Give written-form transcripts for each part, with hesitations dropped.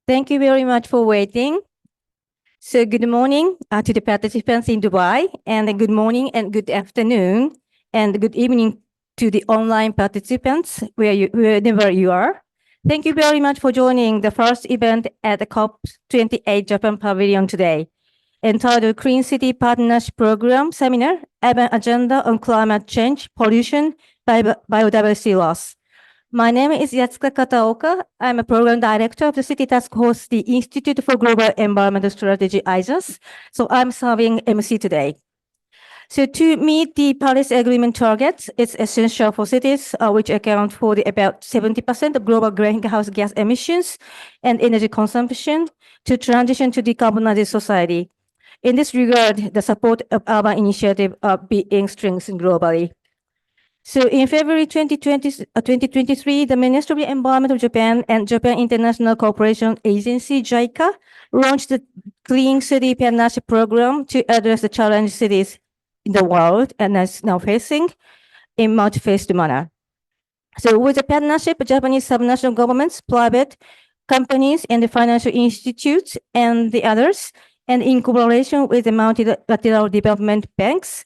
Thank you very much for waiting. So good morning to the participants in Dubai, and good morning and good afternoon and good evening to the online participants wherever you are. Thank you very much for joining the first event at the COP28 Japan Pavilion today, entitled Clean City Partnership Program Seminar, Urban Agenda on Climate Change, Pollution, Biodiversity Loss. My name is Yatsuka Kataoka. I'm a program director of the City Task Force, the Institute for Global Environmental Strategy, IJAS. So I'm serving MC today. So to meet the Paris Agreement targets, it's essential for cities, which account for about 70% of global greenhouse gas emissions and energy consumption, to transition to decarbonized society. In this regard, the support of urban initiatives are being strengthened globally. So in February 2023, the Ministry of Environment of Japan and Japan International Cooperation Agency, JICA, launched the Clean City Partnership Program to address the challenge cities in the world and is now facing in multifaceted manner. So with the partnership, Japanese subnational governments, private companies, and the financial institutes and the others, and in collaboration with the multilateral development banks,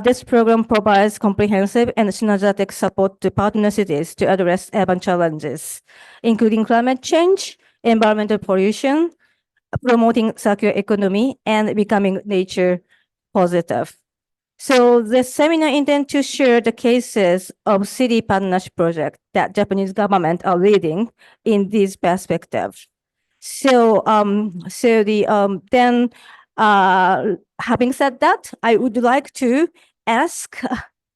this program provides comprehensive and synergistic support to partner cities to address urban challenges, including climate change, environmental pollution, promoting circular economy, and becoming nature positive. So the seminar intends to share the cases of city partnership projects that Japanese government are leading in these perspectives. So, having said that, I would like to ask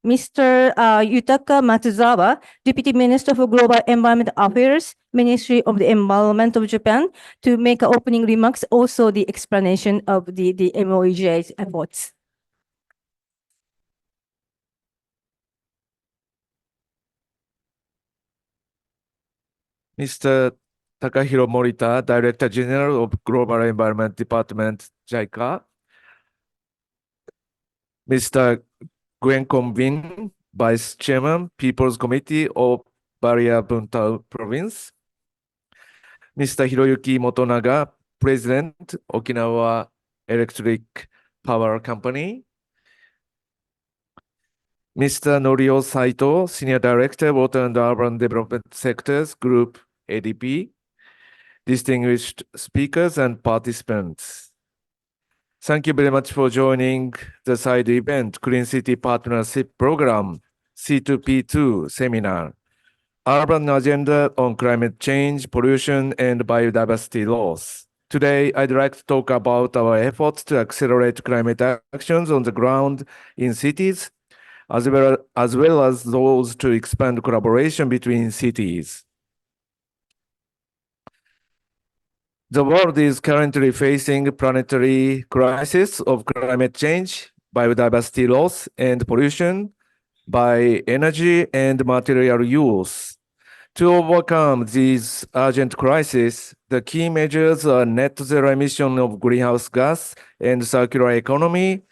Mr. Yutaka Matsuzawa, Deputy Minister for Global Environment Affairs, Ministry of the Environment of Japan, to make opening remarks, also the explanation of the MOEJ's efforts. Mr. Takahiro Morita, Director General of Global Environment Department, JICA. Mr. Gwen Convin, Vice Chairman, People's Committee of Barrier Buntao Province. Mr. Hiroyuki Motonaga, President, Okinawa Electric Power Company. Mr. Norio Saito, Senior Director, Water and Urban Development Sectors Group, ADP. Distinguished speakers and participants. Thank you very much for joining the side event, Clean City Partnership Program, C2P2 seminar, Urban Agenda on Climate Change, Pollution, and Biodiversity Loss. Today, I'd like to talk about our efforts to accelerate climate actions on the ground in cities, as well as those to expand collaboration between cities. The world is currently facing a planetary crisis of climate change, biodiversity loss, and pollution by energy and material use. To overcome these urgent crises, the key measures are net zero emission of greenhouse gas and circular economy,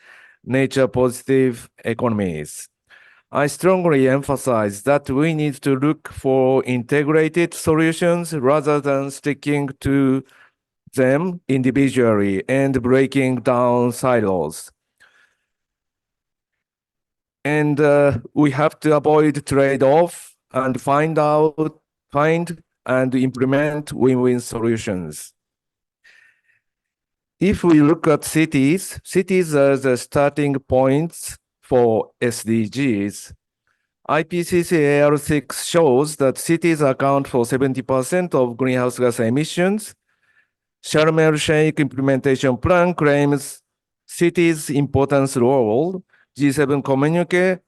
nature positive economies. I strongly emphasize that we need to look for integrated solutions rather than sticking to them individually and breaking down silos. And we have to avoid trade-off and find and implement win-win solutions. If we look at cities are the starting points for SDGs. IPCC AR6 shows that cities account for 70% of greenhouse gas emissions. Sharm el-Sheikh Implementation Plan claims cities' importance role. G7 communique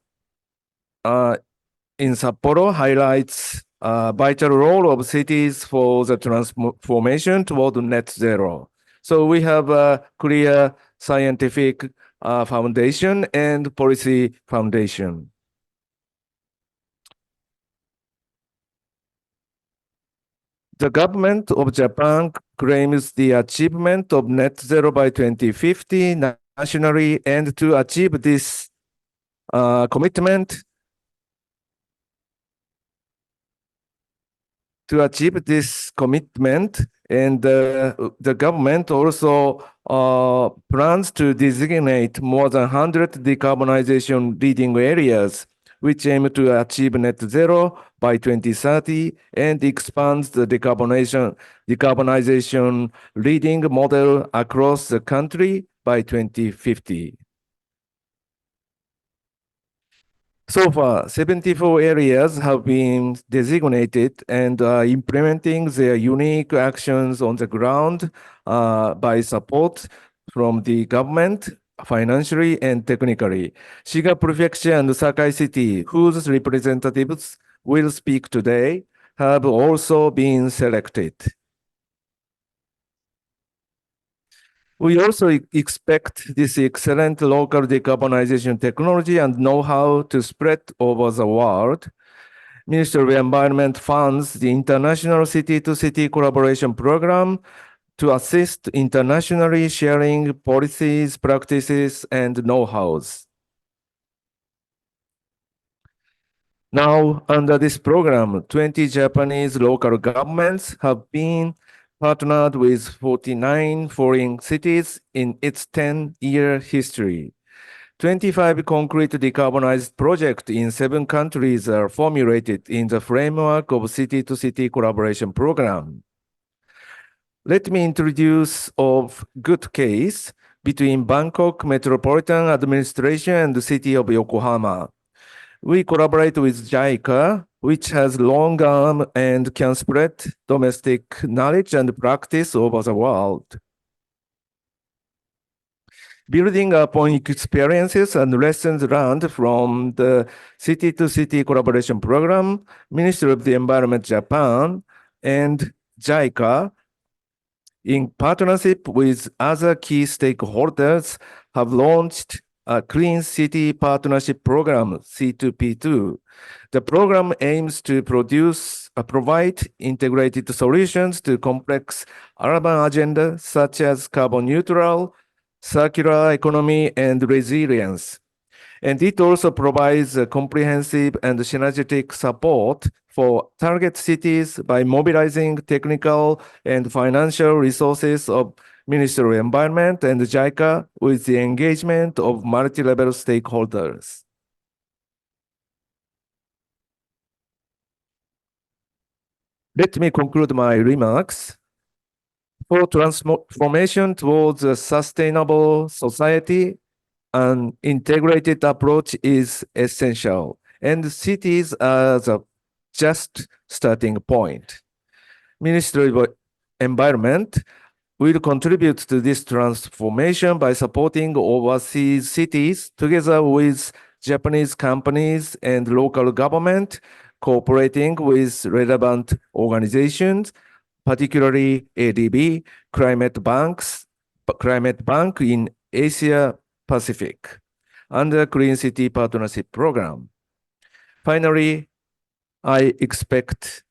in Sapporo highlights vital role of cities for the transformation toward net zero. So we have a clear scientific foundation and policy foundation. The government of Japan claims the achievement of net zero by 2050 nationally, and to achieve this commitment, And the government also plans to designate more than 100 decarbonization leading areas, which aim to achieve net zero by 2030 and expands the decarbonization leading model across the country by 2050. So far, 74 areas have been designated and are implementing their unique actions on the ground by support from the government, financially and technically. Shiga Prefecture and Sakai City, whose representatives will speak today, have also been selected. We also expect this excellent local decarbonization technology and know-how to spread over the world. Ministry of Environment funds the International City-to-City Collaboration Program to assist internationally sharing policies, practices, and know-hows. Now, under this program, 20 Japanese local governments have been partnered with 49 foreign cities in its 10-year history. 25 concrete decarbonized projects in 7 countries are formulated in the framework of City-to-City Collaboration Program. Let me introduce a good case between Bangkok Metropolitan Administration and the city of Yokohama. We collaborate with JICA, which has long arm and can spread domestic knowledge and practice over the world. Building upon experiences and lessons learned from the City-to-City Collaboration Program, Ministry of the Environment Japan and JICA, in partnership with other key stakeholders, have launched a Clean City Partnership Program, C2P2. The program aims to provide integrated solutions to complex urban agendas such as carbon neutral, circular economy, and resilience. And it also provides a comprehensive and synergistic support for target cities by mobilizing technical and financial resources of Ministry of Environment and JICA with the engagement of multi-level stakeholders. Let me conclude my remarks. For transformation towards a sustainable society, an integrated approach is essential, and cities are the just starting point. Ministry of Environment will contribute to this transformation by supporting overseas cities together with Japanese companies and local government, cooperating with relevant organizations, particularly ADB, Climate Bank in Asia Pacific, under Clean City Partnership Program. Finally, I expect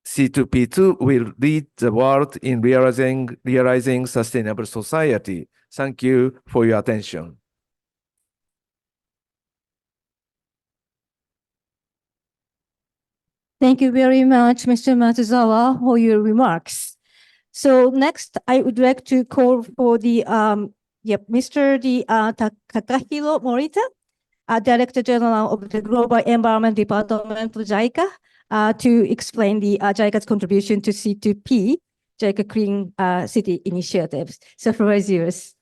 C2P2 will lead the world in realizing sustainable society. Thank you for your attention. Thank you very much, Mr. Matsuzawa, for your remarks. So next, I would like to call for the Mr. Takahiro Morita, Director General of the Global Environment Department of JICA, to explain the JICA's contribution to C2P, JICA Clean City Initiatives. So floor is yours.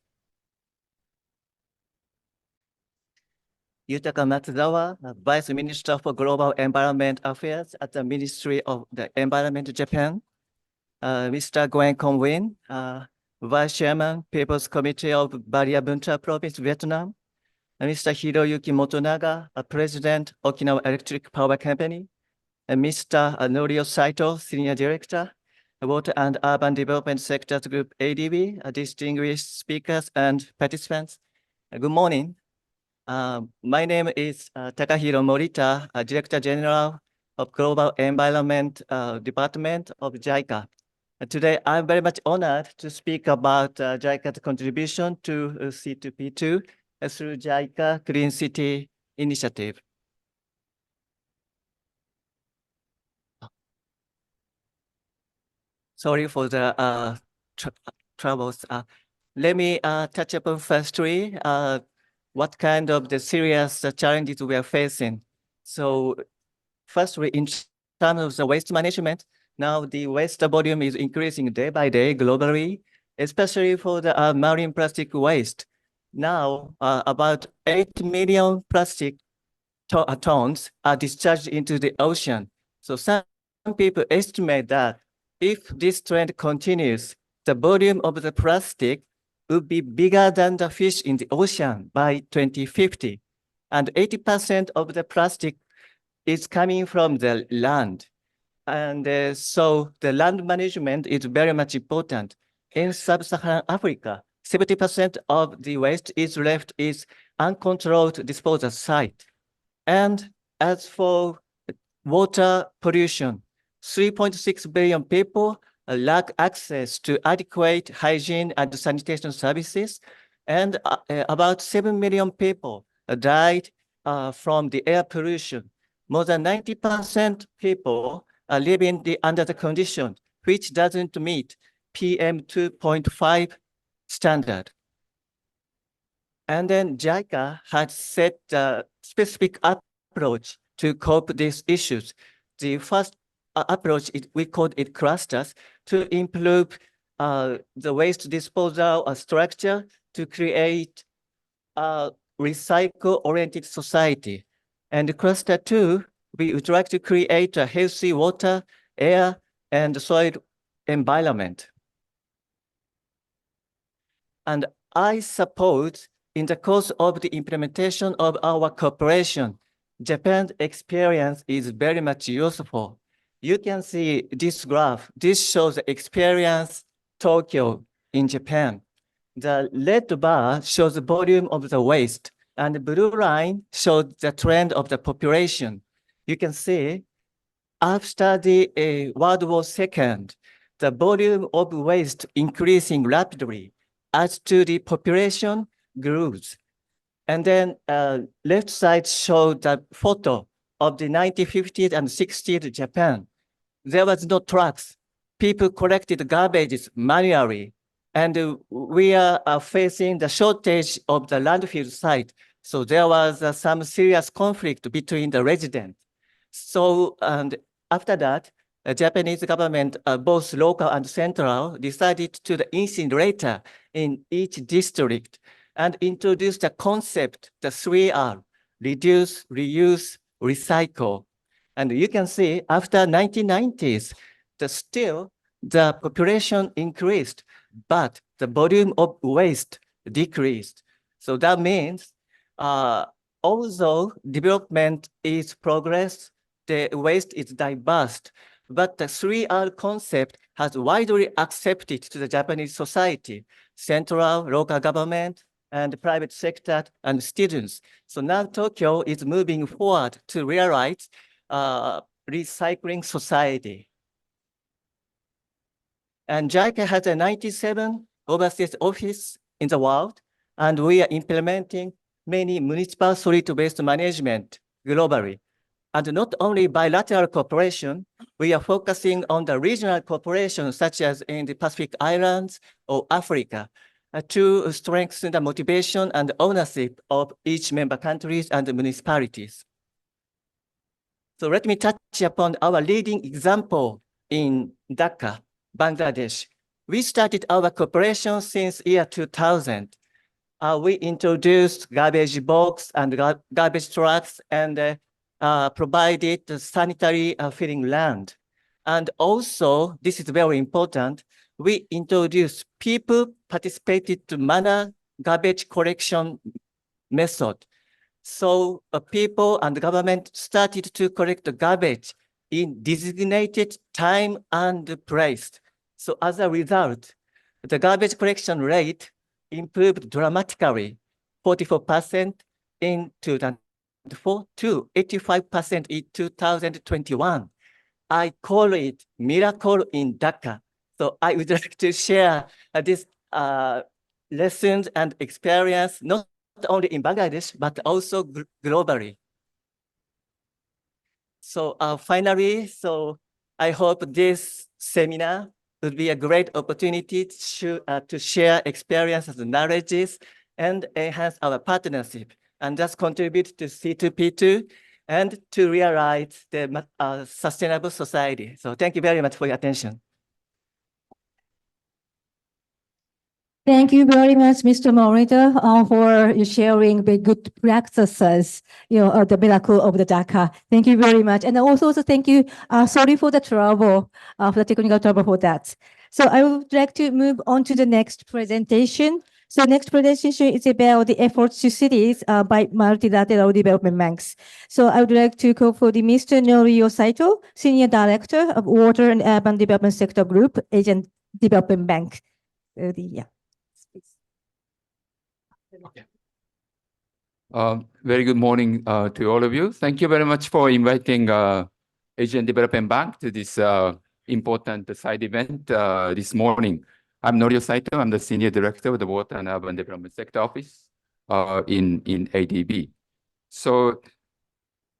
Yutaka Matsuzawa, Vice Minister for Global Environment Affairs at the Ministry of the Environment Japan. Mr. Gwen Conwin, Vice Chairman, People's Committee of Baria Bunta Province, Vietnam. Mr. Hiroyuki Motonaga, President, Okinawa Electric Power Company. And Mr. Norio Saito, Senior Director, Water and Urban Development Sectors Group, ADB, distinguished speakers and participants. Good morning. My name is Takahiro Morita, Director General of Global Environment Department of JICA. Today, I'm very much honored to speak about JICA's contribution to C2P2 through JICA Clean City Initiative. Sorry for the troubles. Let me touch upon firstly what kind of the serious challenges we are facing. So firstly, in terms of the waste management, now the waste volume is increasing day by day globally, especially for the marine plastic waste. Now, about 8 million plastic tons are discharged into the ocean. So some people estimate that if this trend continues, the volume of the plastic would be bigger than the fish in the ocean by 2050. And 80% of the plastic is coming from the land. And so the land management is very much important. In sub-Saharan Africa, 70% of the waste is left is uncontrolled disposal site. And as for water pollution, 3.6 billion people lack access to adequate hygiene and sanitation services, and about 7 million people died from the air pollution. More than 90% people are living under the condition which doesn't meet PM 2.5 standard. And then JICA had set a specific approach to cope these issues. The first approach, we called it clusters, to improve the waste disposal structure to create a recycle-oriented society. And cluster 2, we would like to create a healthy water, air, and soil environment. And I suppose in the course of the implementation of our cooperation, Japan's experience is very much useful. You can see this graph. This shows the experience Tokyo in Japan. The red bar shows the volume of the waste, and the blue line shows the trend of the population. You can see after the World War II, the volume of waste increasing rapidly as to the population grows. And then left side shows the photo of the 1950s and 60s Japan. There was no trucks. People collected garbages manually. And we are facing the shortage of the landfill site. So there was some serious conflict between the residents. So, and after that, the Japanese government, both local and central, decided to the incinerator in each district and introduced the concept, the 3R, reduce, reuse, recycle. And you can see after 1990s, still the population increased, but the volume of waste decreased. So that means although development is progress, the waste is diverse, but the 3R concept has widely accepted to the Japanese society, central, local government, and private sector and students. So now Tokyo is moving forward to realize recycling society. And JICA has a 97 overseas office in the world, and we are implementing many municipal solid waste management globally. And not only bilateral cooperation, we are focusing on the regional cooperation, such as in the Pacific Islands or Africa, to strengthen the motivation and ownership of each member countries and municipalities. So let me touch upon our leading example in Dhaka, Bangladesh. We started our cooperation since year 2000. We introduced garbage box and garbage trucks and provided the sanitary filling land. And also, this is very important, we introduced people participated to manage garbage collection method. So people and the government started to collect the garbage in designated time and place. So as a result, the garbage collection rate improved dramatically, 44% in 2004 to 85% in 2021. I call it miracle in Dhaka. So I would like to share this lessons and experience, not only in Bangladesh, but also globally. So finally, so I hope this seminar would be a great opportunity to share experiences and knowledges and enhance our partnership and just contribute to C2P2 and to realize the sustainable society. So thank you very much for your attention. Thank you very much, Mr. Morita, for sharing the good practices, the miracle of the JICA. Thank you very much. And also thank you, sorry for the trouble, for the technical trouble for that. So I would like to move on to the next presentation. So next presentation is about the efforts to cities by multilateral development banks. So I would like to call for the Mr. Norio Saito, Senior Director of Water and Urban Development Sector Group, Asian Development Bank. Okay. Very good morning to all of you. Thank you very much for inviting Asian Development Bank to this important side event this morning. I'm Norio Saito. I'm the Senior Director of the Water and Urban Development Sector Office in ADB. So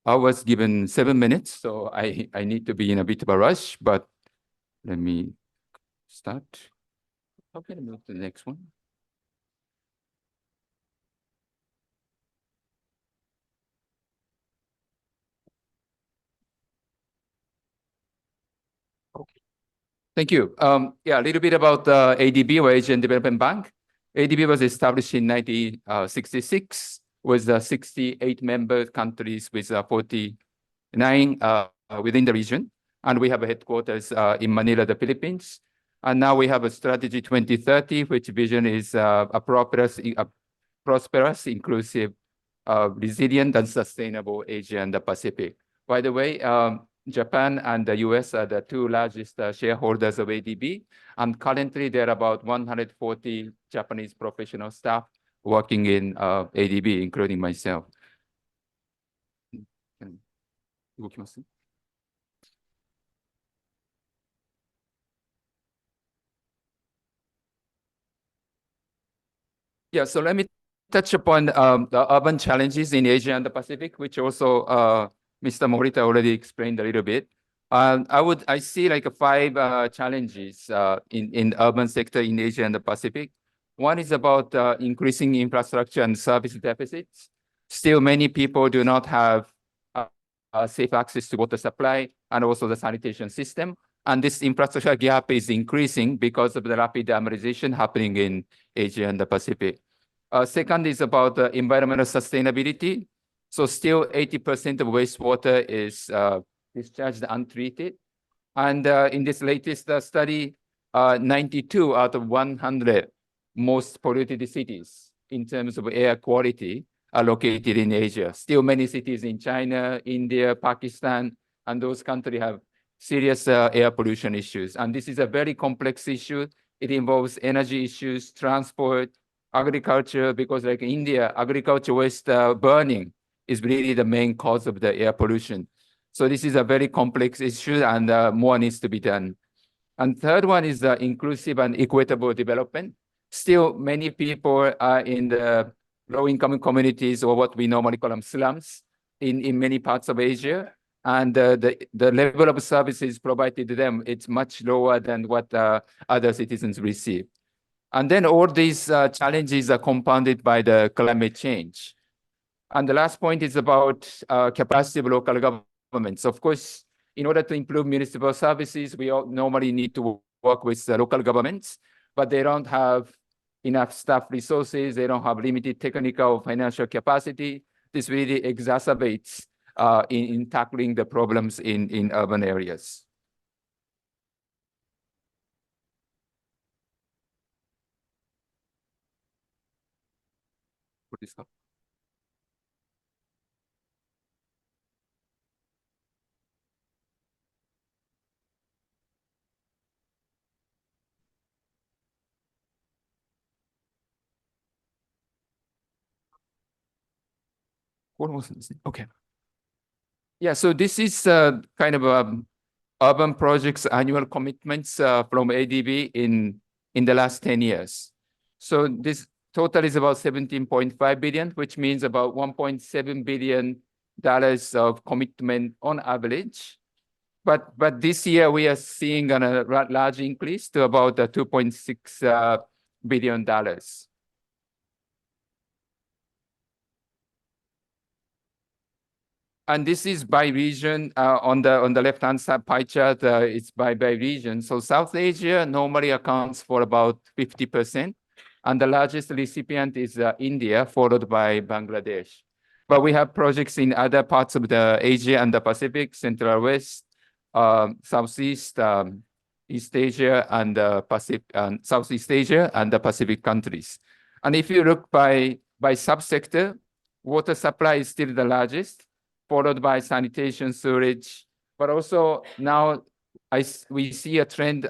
I was given 7 minutes, so I need to be in a bit of a rush, but let me start. How can I move to the next one? Thank you. Yeah, a little bit about ADB, or Asian Development Bank. ADB was established in 1966 with 68 member countries with 49 within the region. And we have a headquarters in Manila, the Philippines. And now we have a strategy 2030, which vision is a prosperous, inclusive, resilient, and sustainable Asia and the Pacific. By the way, Japan and the US are the two largest shareholders of ADB. And currently, there are about 140 Japanese professional staff working in ADB, including myself. Yeah, so let me touch upon the urban challenges in Asia and the Pacific, which also Mr. Morita already explained a little bit. I see like 5 challenges in urban sector in Asia and the Pacific. One is about increasing infrastructure and service deficits. Still, many people do not have safe access to water supply and also the sanitation system. And this infrastructure gap is increasing because of the rapid urbanization happening in Asia and the Pacific. Second is about environmental sustainability. So still 80% of wastewater is discharged untreated. And in this latest study, 92 out of 100 most polluted cities in terms of air quality are located in Asia. Still many cities in China, India, Pakistan, and those countries have serious air pollution issues. And this is a very complex issue. It involves energy issues, transport, agriculture, because like India, agriculture waste burning is really the main cause of the air pollution. So this is a very complex issue, and more needs to be done. And third one is inclusive and equitable development. Still, many people are in the low-income communities, or what we normally call them slums, in many parts of Asia. And the level of services provided to them, it's much lower than what other citizens receive. And then all these challenges are compounded by the climate change. And the last point is about capacity of local governments. Of course, in order to improve municipal services, we all normally need to work with the local governments, but they don't have enough staff resources. They don't have limited technical financial capacity. This really exacerbates in tackling the problems in urban areas. What is that? Okay. Yeah, so this is kind of urban projects annual commitments from ADB in the last 10 years. So this total is about 17.5 billion, which means about $1.7 billion of commitment on average But this year we are seeing a large increase to about $2.6 billion. And this is by region. On the left-hand side pie chart, it's by region. So South Asia normally accounts for about 50%, and the largest recipient is India, followed by Bangladesh. But we have projects in other parts of the Asia and the Pacific, Central West, Southeast, East Asia, and Pacific, Southeast Asia, and the Pacific countries. And if you look by subsector, water supply is still the largest, followed by sanitation, sewage, but also now we see a trend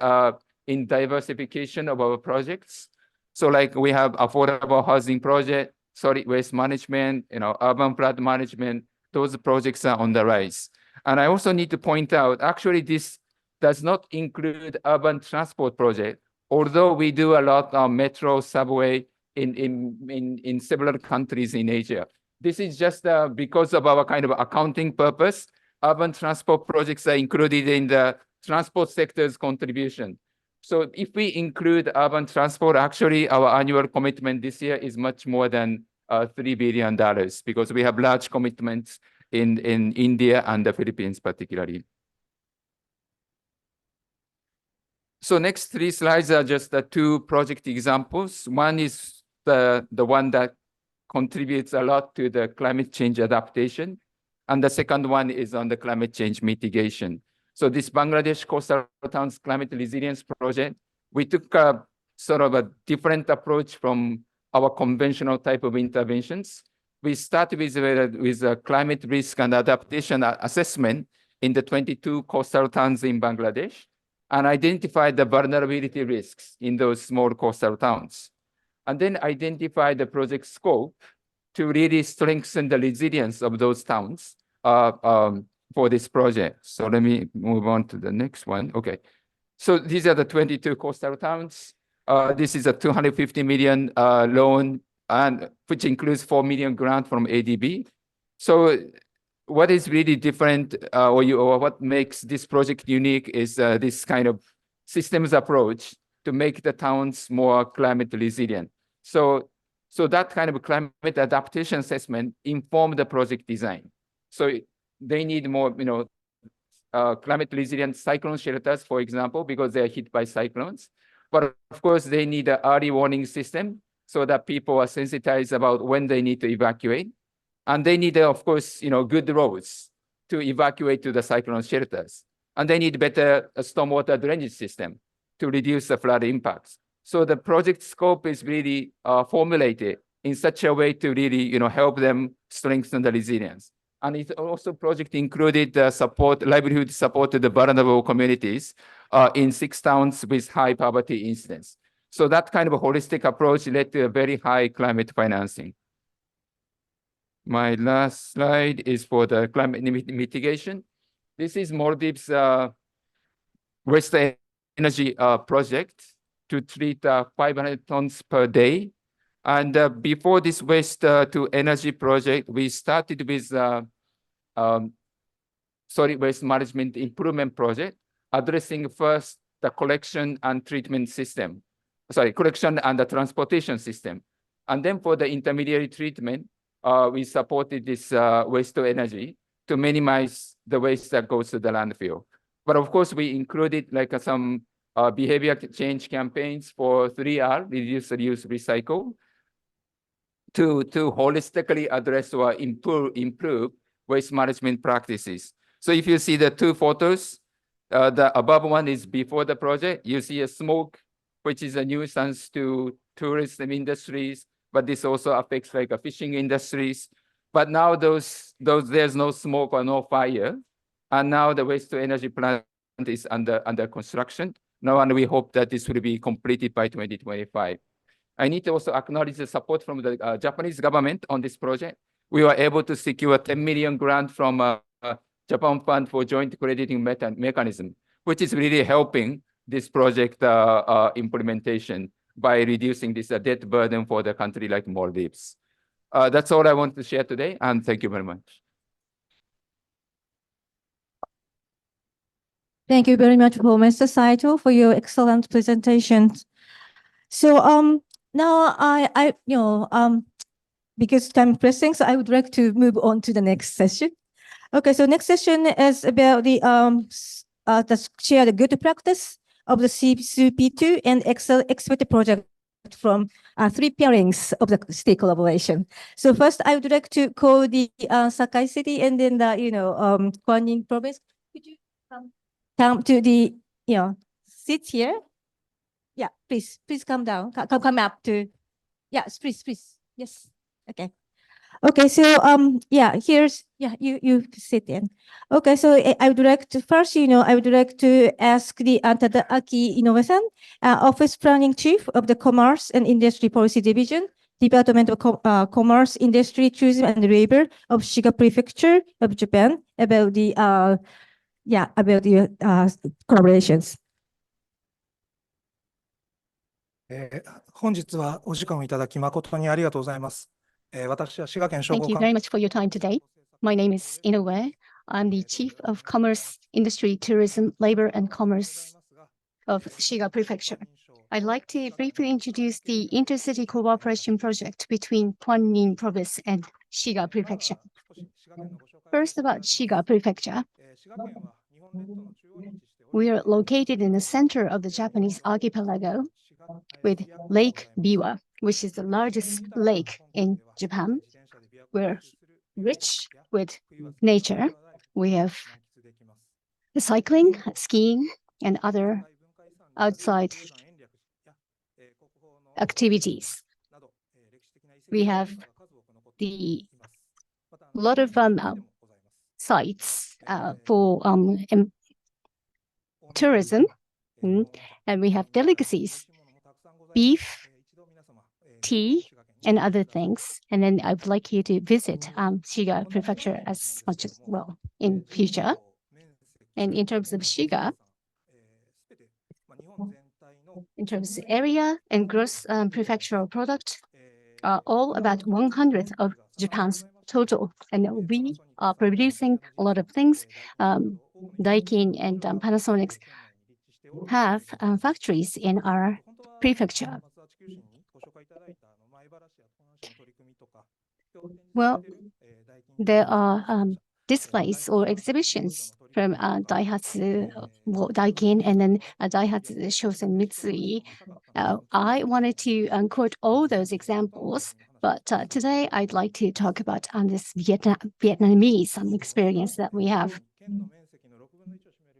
in diversification of our projects. So like we have affordable housing project, solid waste management, urban flood management, those projects are on the rise. And I also need to point out, actually this does not include urban transport project, although we do a lot of metro, subway in several countries in Asia. This is just because of our kind of accounting purpose. Urban transport projects are included in the transport sector's contribution. So if we include urban transport, actually our annual commitment this year is much more than $3 billion because we have large commitments in India and the Philippines particularly. So next 3 slides are just the 2 project examples. One is the one that contributes a lot to the climate change adaptation. And the second one is on the climate change mitigation. So this Bangladesh Coastal Towns Climate Resilience Project, we took a sort of a different approach from our conventional type of interventions. We started with a climate risk and adaptation assessment in the 22 coastal towns in Bangladesh and identified the vulnerability risks in those small coastal towns. And then identify the project scope to really strengthen the resilience of those towns for this project. So let me move on to the next one. Okay. So these are the 22 coastal towns. This is a 250 million loan, and which includes 4 million grant from ADB. So what is really different or what makes this project unique is this kind of systems approach to make the towns more climate resilient. So that kind of climate adaptation assessment informed the project design. So they need more, climate resilient cyclone shelters, for example, because they are hit by cyclones. But of course, they need an early warning system so that people are sensitized about when they need to evacuate. And they need, of course, good roads to evacuate to the cyclone shelters. And they need better stormwater drainage system to reduce the flood impacts. So the project scope is really formulated in such a way to really, help them strengthen the resilience. And it also project included livelihood support to the vulnerable communities in 6 towns with high poverty incidence. So that kind of a holistic approach led to a very high climate financing. My last slide is for the climate mitigation. This is Maldives waste energy project to treat 500 tons per day. And before this waste to energy project, we started with solid waste management improvement project, addressing first the collection and treatment system. Collection and the transportation system. And then for the intermediary treatment, we supported this waste to energy to minimize the waste that goes to the landfill. But of course, we included like some behavior change campaigns for 3R, reduce, reuse, recycle, to holistically address or improve waste management practices. So if you see the 2 photos, the above one is before the project. You see a smoke, which is a nuisance to tourism industries, but this also affects like a fishing industries. But now there's no smoke or no fire. And now the waste to energy plant is under construction. Now, and we hope that this will be completed by 2025. I need to also acknowledge the support from the Japanese government on this project. We were able to secure 10 million grant from Japan Fund for Joint Crediting Mechanism, which is really helping this project implementation by reducing this debt burden for the country like Maldives. That's all I want to share today, and thank you very much. Thank you very much for Mr. Saito for your excellent presentation. So now because time pressing, so I would like to move on to the next session. Okay, so next session is about the share the good practice of the C2P2 and expert project from 3 pairings of the state collaboration. So first, I would like to call the Sakai City and then the Guanyin province. Could you come to the sit here? Yeah, please come down. Come up to. Yes, please. Yes. Okay. Okay, so here's you sit in. Okay, so I would like to first, I would like to ask the Tadaaki Inoue-san, Office Planning Chief of the Commerce and Industry Policy Division, Department of Commerce, Industry, Tourism and Labor of Shiga Prefecture of Japan, about the collaborations. 本日はお時間をいただき誠にありがとうございます。私は滋賀県商 Thank 工 you 観 very much for your time today. My name is Inoue. I'm the Chief of Commerce, Industry, Tourism, Labor and Commerce of Shiga Prefecture. I'd like to briefly introduce the intercity cooperation project between Guanyin Province and Shiga Prefecture. First, about Shiga Prefecture. We are located in the center of the Japanese archipelago with Lake Biwa, which is the largest lake in Japan. We're rich with nature. We have cycling, skiing, and other outside activities. We have a lot of sites for tourism, and we have delicacies, beef, tea, and other things. And then I would like you to visit Shiga Prefecture as much as well in future. And in terms of Shiga, in terms of area and gross prefectural product, are all about 100th of Japan's total. And we are producing a lot of things. Daikin and Panasonic have factories in our prefecture. Well, there are displays or exhibitions from Daihatsu, Daikin, and then Daihatsu Shosen Mitsui. I wanted to quote all those examples, but today I'd like to talk about this Vietnamese experience that we have.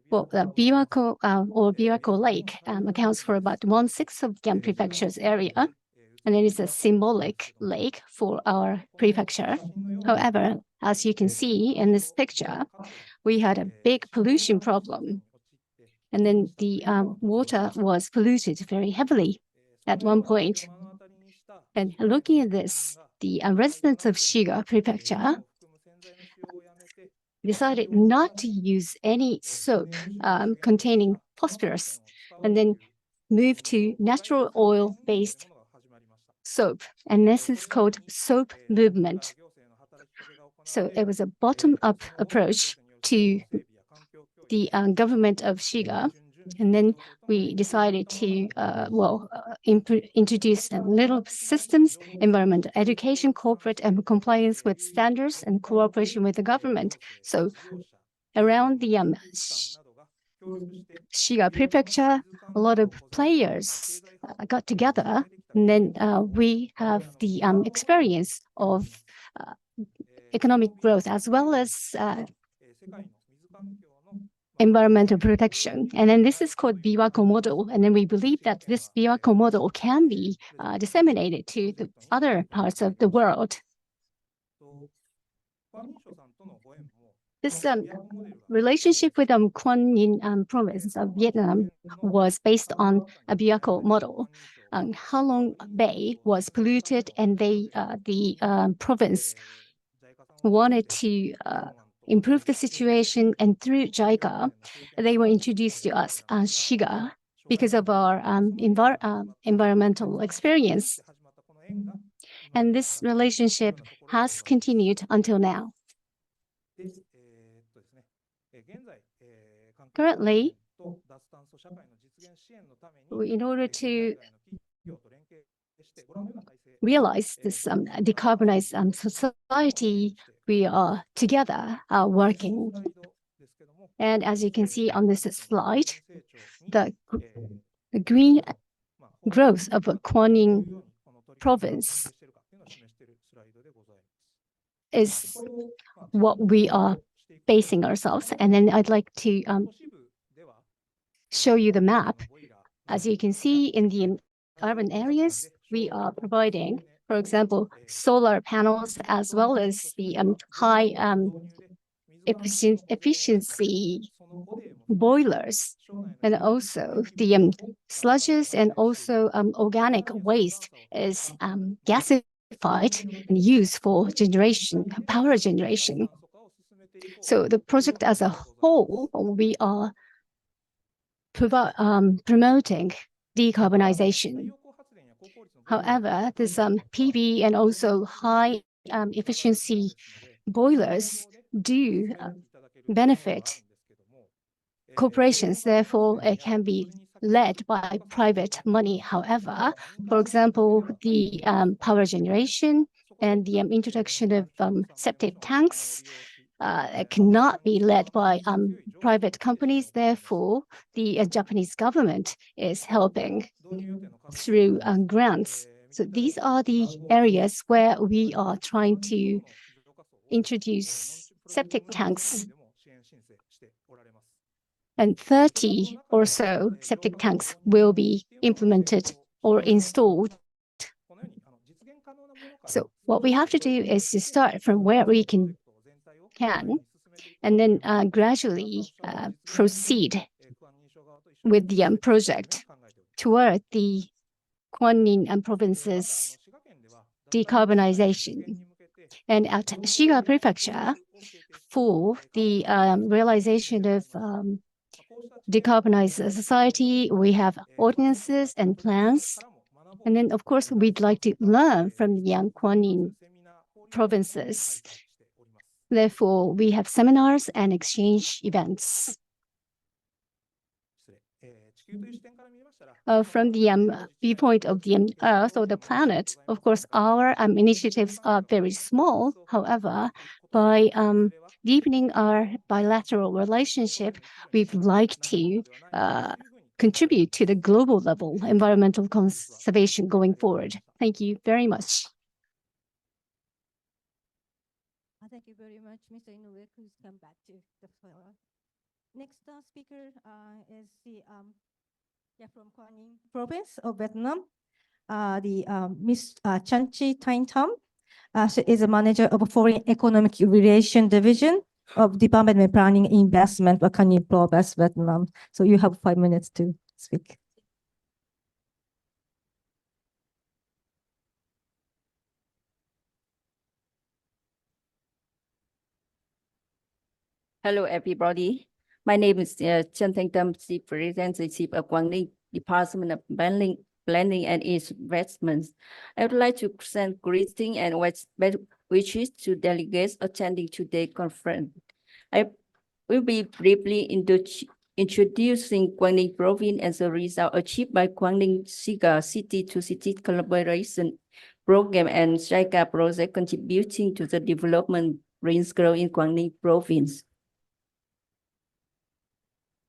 Well, the Biwako Lake accounts for about 1/6 of Gyan Prefecture's area, and it is a symbolic lake for our prefecture. However, as you can see in this picture, we had a big pollution problem. And then the water was polluted very heavily at one point. And looking at this, the residents of Shiga Prefecture decided not to use any soap containing phosphorus, and then moved to natural oil-based soap. And this is called soap movement. So it was a bottom-up approach to the government of Shiga. And then we decided to, introduce little systems, environmental education, corporate and compliance with standards, and cooperation with the government. So around the Shiga Prefecture, a lot of players got together, and then we have the experience of economic growth as well as environmental protection. And then this is called Biwako model. And then we believe that this Biwako model can be disseminated to the other parts of the world. This relationship with Guanyin province of Vietnam was based on a Biwako model. Halong Bay was polluted, and the province wanted to improve the situation, and through JICA, they were introduced to us as Shiga because of our environmental experience. And this relationship has continued until now. Currently, In order to realize this decarbonized society, we are together working. And as you can see on this slide, the green growth of Kwanning province is what we are basing ourselves. And then I'd like to show you the map. As you can see in the urban areas, we are providing, for example, solar panels as well as the high efficiency boilers, and also the sludges and also organic waste is gasified and used for power generation. So the project as a whole, we are promoting decarbonization. However, this PV and also high efficiency boilers do benefit corporations. Therefore, it can be led by private money. However, for example, the power generation and the introduction of septic tanks cannot be led by private companies. Therefore, the Japanese government is helping through grants. So these are the areas where we are trying to introduce septic tanks. And 30 or so septic tanks will be implemented or installed. So what we have to do is to start from where we can and then gradually proceed with the project toward the Kwanning province's decarbonization. And at Shiga Prefecture, for the realization of decarbonized society, we have ordinances and plans. And then, of course, we'd like to learn from the Kwanning provinces. Therefore, we have seminars and exchange events. From the viewpoint of the Earth or the planet, of course, our initiatives are very small. However, by deepening our bilateral relationship, we'd like to contribute to the global level environmental conservation going forward. Thank you very much. Thank you very much, Mr. Inoue, who's come back to the floor. Next speaker is from Kwanning province of Vietnam, Miss Chanchi Thanh Tam. She is a manager of Foreign Economic Relation Division of Department of Planning and Investment of Kwanning province, Vietnam. So you have 5 minutes to speak. Hello, everybody. My name is Chen Thanh Tâm, Chief Representative of Kwanning Department of Planning and Investments. I would like to send greetings and best wishes to delegates attending today's conference. I will be briefly introducing Kwanning Province as a result achieved by Kwanning JICA city-to-city collaboration program and JICA project contributing to the development range growth in Kwanning Province.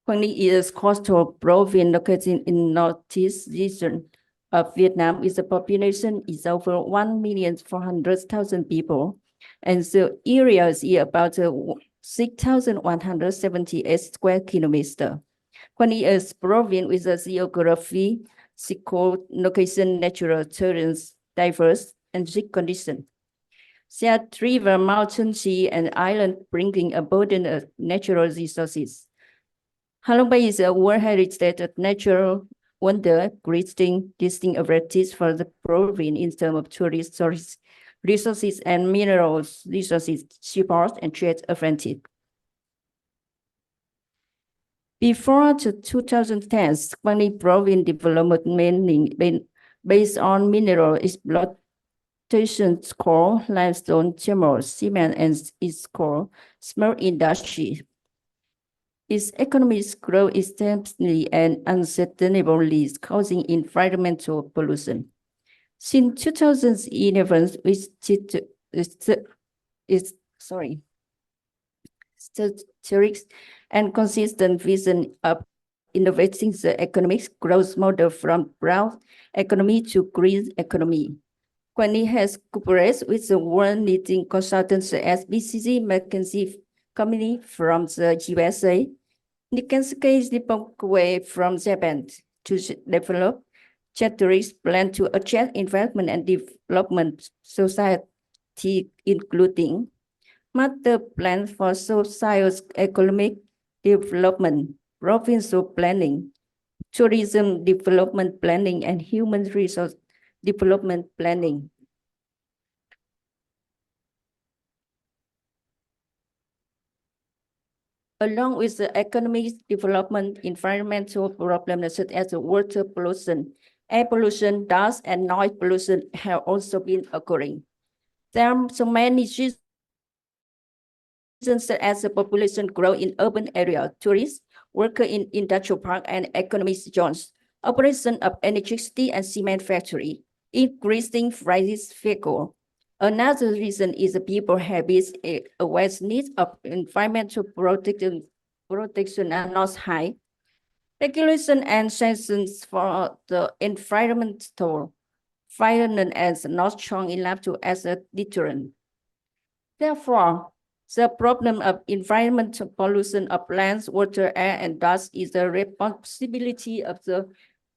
Kwanning is a coastal province located in northeast region of Vietnam. Its population is over 1,400,000 people, and the area is about 6,178 square kilometers. Kwanning is a province with a geography, location, natural terrains, diverse and rich conditions. There are river, mountain, sea, and island bringing abundant natural resources. Halong Bay is a World Heritage of Natural Wonder, creating distinct varieties for the province in terms of tourist resources and minerals resources, support and trade advantage. Before the 2010s, Kwanning Province development mainly based on mineral exploitation, coal, limestone, timber, cement, and its core small industry. its economies grow extensively and unsustainably, causing environmental pollution. Since 2011, strategic and consistent vision of innovating the economic growth model from brown economy to green economy. Kwani has cooperated with the world-leading consultants as BCG McKinsey company from the USA, Nikkei Nippon from Japan to develop strategic plan to address investment and development society, including master plan for socio-economic development, provincial planning, tourism development planning, and human resource development planning. Along with the economic development, environmental problems such as water pollution, air pollution, dust, and noise pollution have also been occurring. There are so many reasons such as the population growth in urban areas, tourists, workers in industrial park and economic zones, operation of electricity and cement factory, increasing prices vehicle. Another reason is the people habits awareness needs of environmental protection are not high. Regulation and sanctions for the environmental violence is not strong enough to as a deterrent. Therefore, the problem of environmental pollution of lands, water, air, and dust is the responsibility of the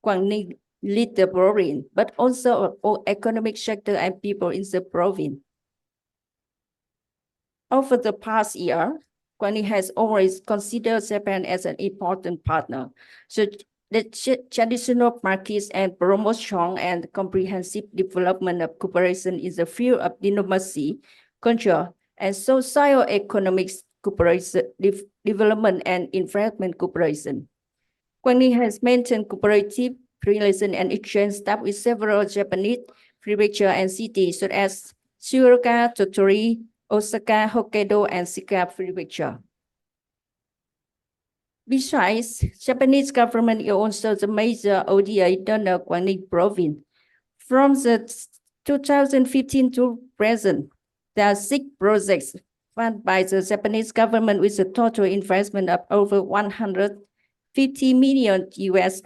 Quảng Ninh little province, but also of all economic sector and people in the province. Over the past year, Quảng Ninh has always considered Japan as an important partner. So the traditional practice and promote strong and comprehensive development of cooperation in the field of diplomacy, culture, and socio-economic cooperation, development and investment cooperation. Quảng Ninh has maintained cooperative relation and exchange staff with several Japanese prefectures and cities such as Shizuoka, Tottori, Osaka, Hokkaido, and Shika prefecture. Besides, Japanese government is also the major ODA donor Quảng Ninh province. From the 2015 to present, there are 6 projects funded by the Japanese government with a total investment of over $150 million US.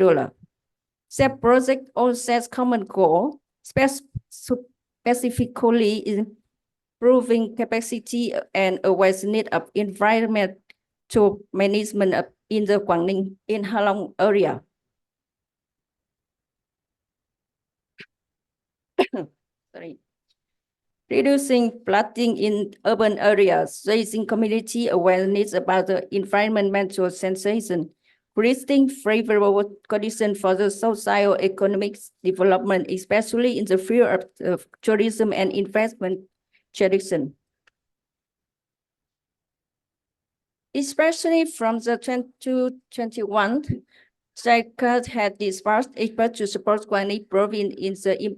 The project all sets common goal, specifically improving capacity and awareness of environmental management in the Quảng Ninh in Halong area. Reducing flooding in urban areas, raising community awareness about the environmental sensation, creating favorable conditions for the socio-economic development, especially in the field of tourism and investment tradition. Especially from the 2021, JICA had dispatched experts to support Quảng Ninh province in the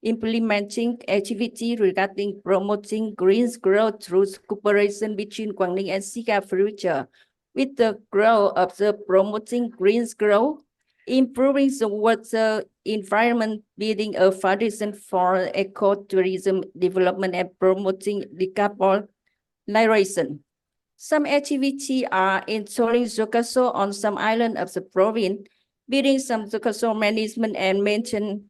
implementing activity regarding promoting green growth through cooperation between Quảng Ninh and Shika prefecture. With the goal of the promoting green growth, improving the water environment, building a foundation for ecotourism development, and promoting decarbonization. Some activities are installing Zokaso on some island of the province, building some Zokaso management and maintenance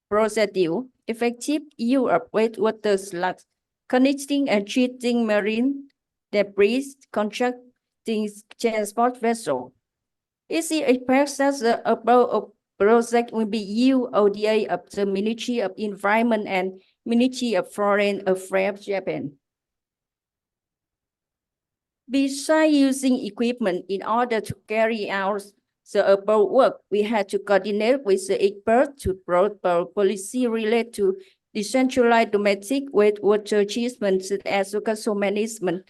procedure, effective use of wastewater slugs, connecting and treating marine debris, constructing transport vessel. It is expected that the above project will be used ODA of the Ministry of Environment and Ministry of Foreign Affairs of Japan. Besides using equipment in order to carry out the above work, we had to coordinate with the experts to propose policy related to decentralized domestic wastewater treatment as Zokaso management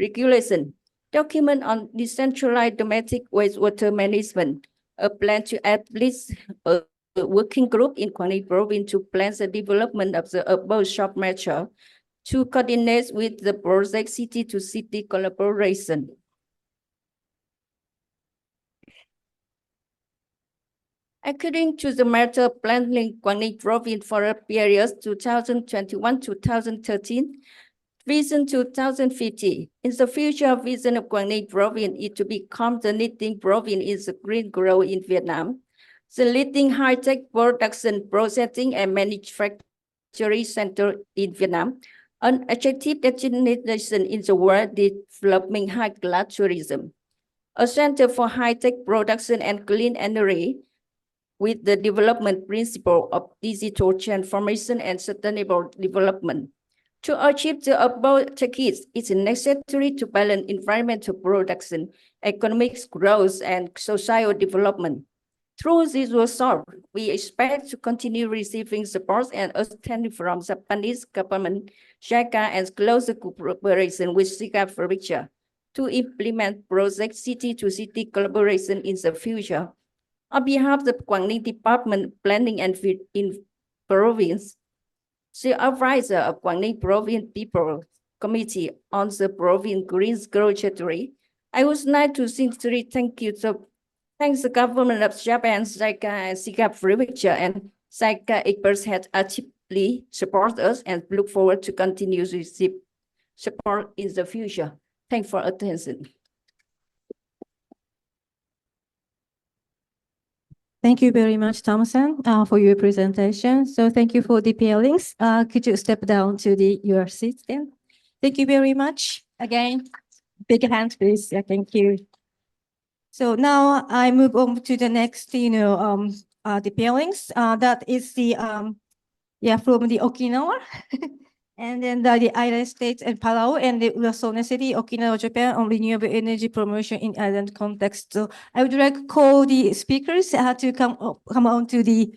regulation, document on decentralized domestic wastewater management, a plan to establish a working group in Quảng Ninh province to plan the development of the above short measure, to coordinate with the project city-to-city collaboration. According to the master planning Quảng Province for a period 2021-2013, Vision 2050. In the future, vision of Quảng Province is to become the leading province in the green growth in Vietnam, the leading high-tech production, processing, and manufacturing center in Vietnam, an attractive destination in the world developing high-class tourism, a center for high-tech production and clean energy, with the development principle of digital transformation and sustainable development. To achieve the above targets, it's necessary to balance environmental production, economic growth, and social development. Through this workshop, we expect to continue receiving support and understanding from the Japanese government, JICA, and closer cooperation with COP Prefecture to implement project city-to-city collaboration in the future. On behalf of the Quảng Ninh Department of Planning and in Province, the advisor of Quảng Ninh Province People Committee on the Province Green Growth Trajectory, I would like to sincerely thank the government of Japan, JICA, and COP Prefecture, and JICA experts have actively supported us and look forward to continue to receive support in the future. Thanks for attention. Thank you very much, Thompson, for your presentation. So thank you for the pairings. Could you step down to your seat then? Thank you very much. Again, big hand, please. Yeah, thank you. So now I move on to the next, the pairings. That is from the Okinawa. And then the island states and Palau and the Luzon City, Okinawa, Japan on renewable energy promotion in island context. So I would like to call the speakers to come on to the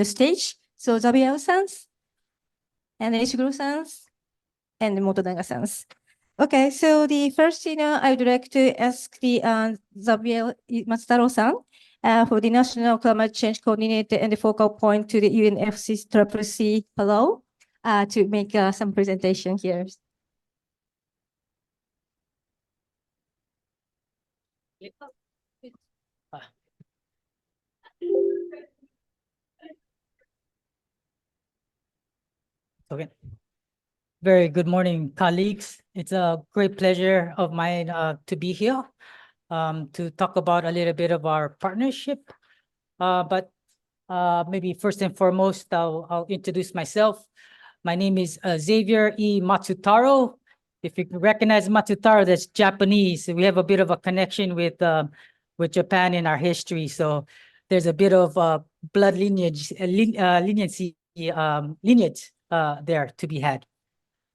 stage. So Zabiel-san and Ishiguro-san and Motonaga-san. Okay, so the first, I would like to ask the Zabiel Matsutaro-san for the National Climate Change Coordinator and the focal point to the UNFCCC Palau. To make some presentation here. Okay. Very good morning, colleagues. It's a great pleasure of mine to be here to talk about a little bit of our partnership. But maybe first and foremost, I'll introduce myself. My name is Xavier E. Matsutaro. If you recognize Matsutaro, that's Japanese. We have a bit of a connection with Japan in our history. So there's a bit of blood lineage there to be had.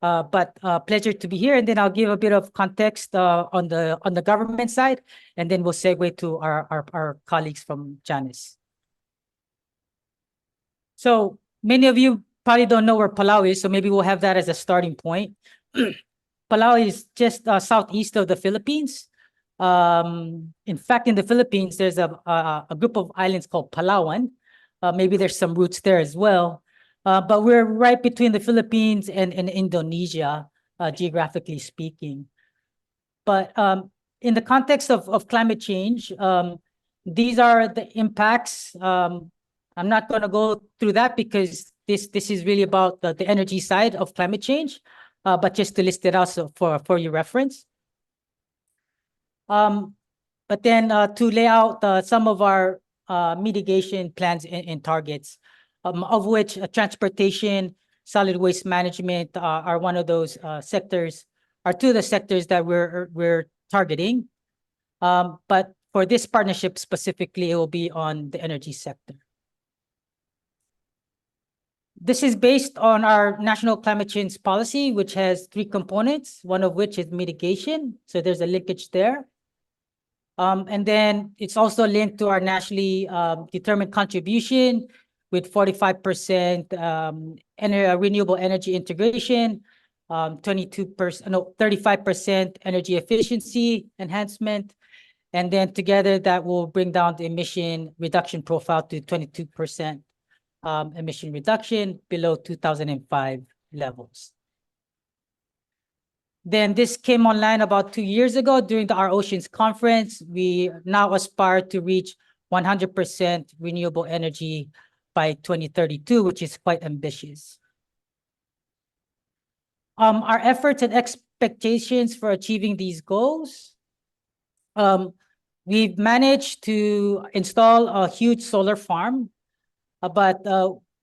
But pleasure to be here. And then I'll give a bit of context on the government side, and then we'll segue to our colleagues from Janice. So many of you probably don't know where Palau is, so maybe we'll have that as a starting point. Palau is just southeast of the Philippines. In fact, in the Philippines, there's a group of islands called Palawan. Maybe there's some roots there as well. But we're right between the Philippines and Indonesia, geographically speaking. But in the context of climate change, these are the impacts. I'm not going to go through that because this is really about the energy side of climate change, but just to list it out for your reference. But then to lay out some of our mitigation plans and targets, of which transportation, solid waste management are one of those sectors, are two of the sectors that we're targeting. But for this partnership specifically, it will be on the energy sector. This is based on our national climate change policy, which has 3 components, one of which is mitigation. So there's a linkage there. And then it's also linked to our nationally determined contribution with 45% renewable energy integration, 35% energy efficiency enhancement. And then together that will bring down the emission reduction profile to 22%. Emission reduction below 2005 levels. Then this came online about 2 years ago during the Our Oceans conference. We now aspire to reach 100% renewable energy by 2032, which is quite ambitious. Our efforts and expectations for achieving these goals. We've managed to install a huge solar farm, but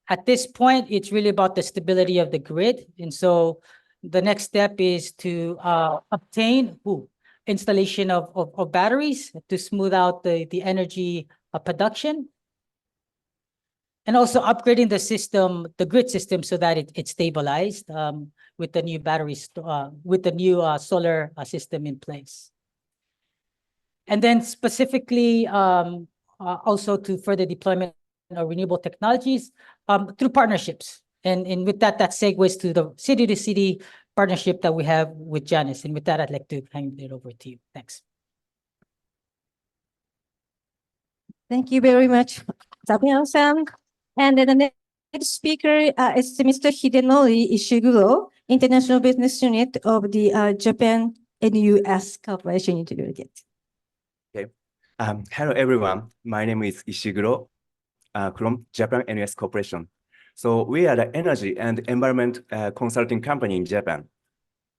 at this point, it's really about the stability of the grid. And so the next step is to obtain installation of batteries to smooth out the energy production. And also upgrading the system, the grid system, so that it's stabilized with the new batteries, with the new solar system in place. And then specifically also to further deployment of renewable technologies through partnerships. And with that segues to the city-to-city partnership that we have with Janice. And with that, I'd like to hand it over to you. Thanks. Thank you very much, Tabian-san. And then the next speaker is Mr. Hidenori Ishiguro, International Business Unit of the Japan and US Corporation Integrated. Okay. Hello, everyone. My name is Ishiguro from Japan and US Corporation. So we are the energy and environment consulting company in Japan.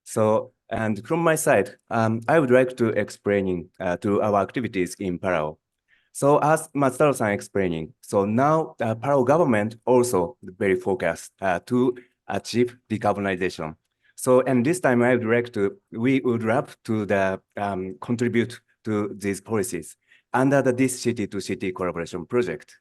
So, and from my side, I would like to explain to our activities in Palau. So as Matsutaro-san explaining, so now the Palau government also very focused to achieve decarbonization. So, and this time we would love to contribute to these policies under this city-to-city collaboration project.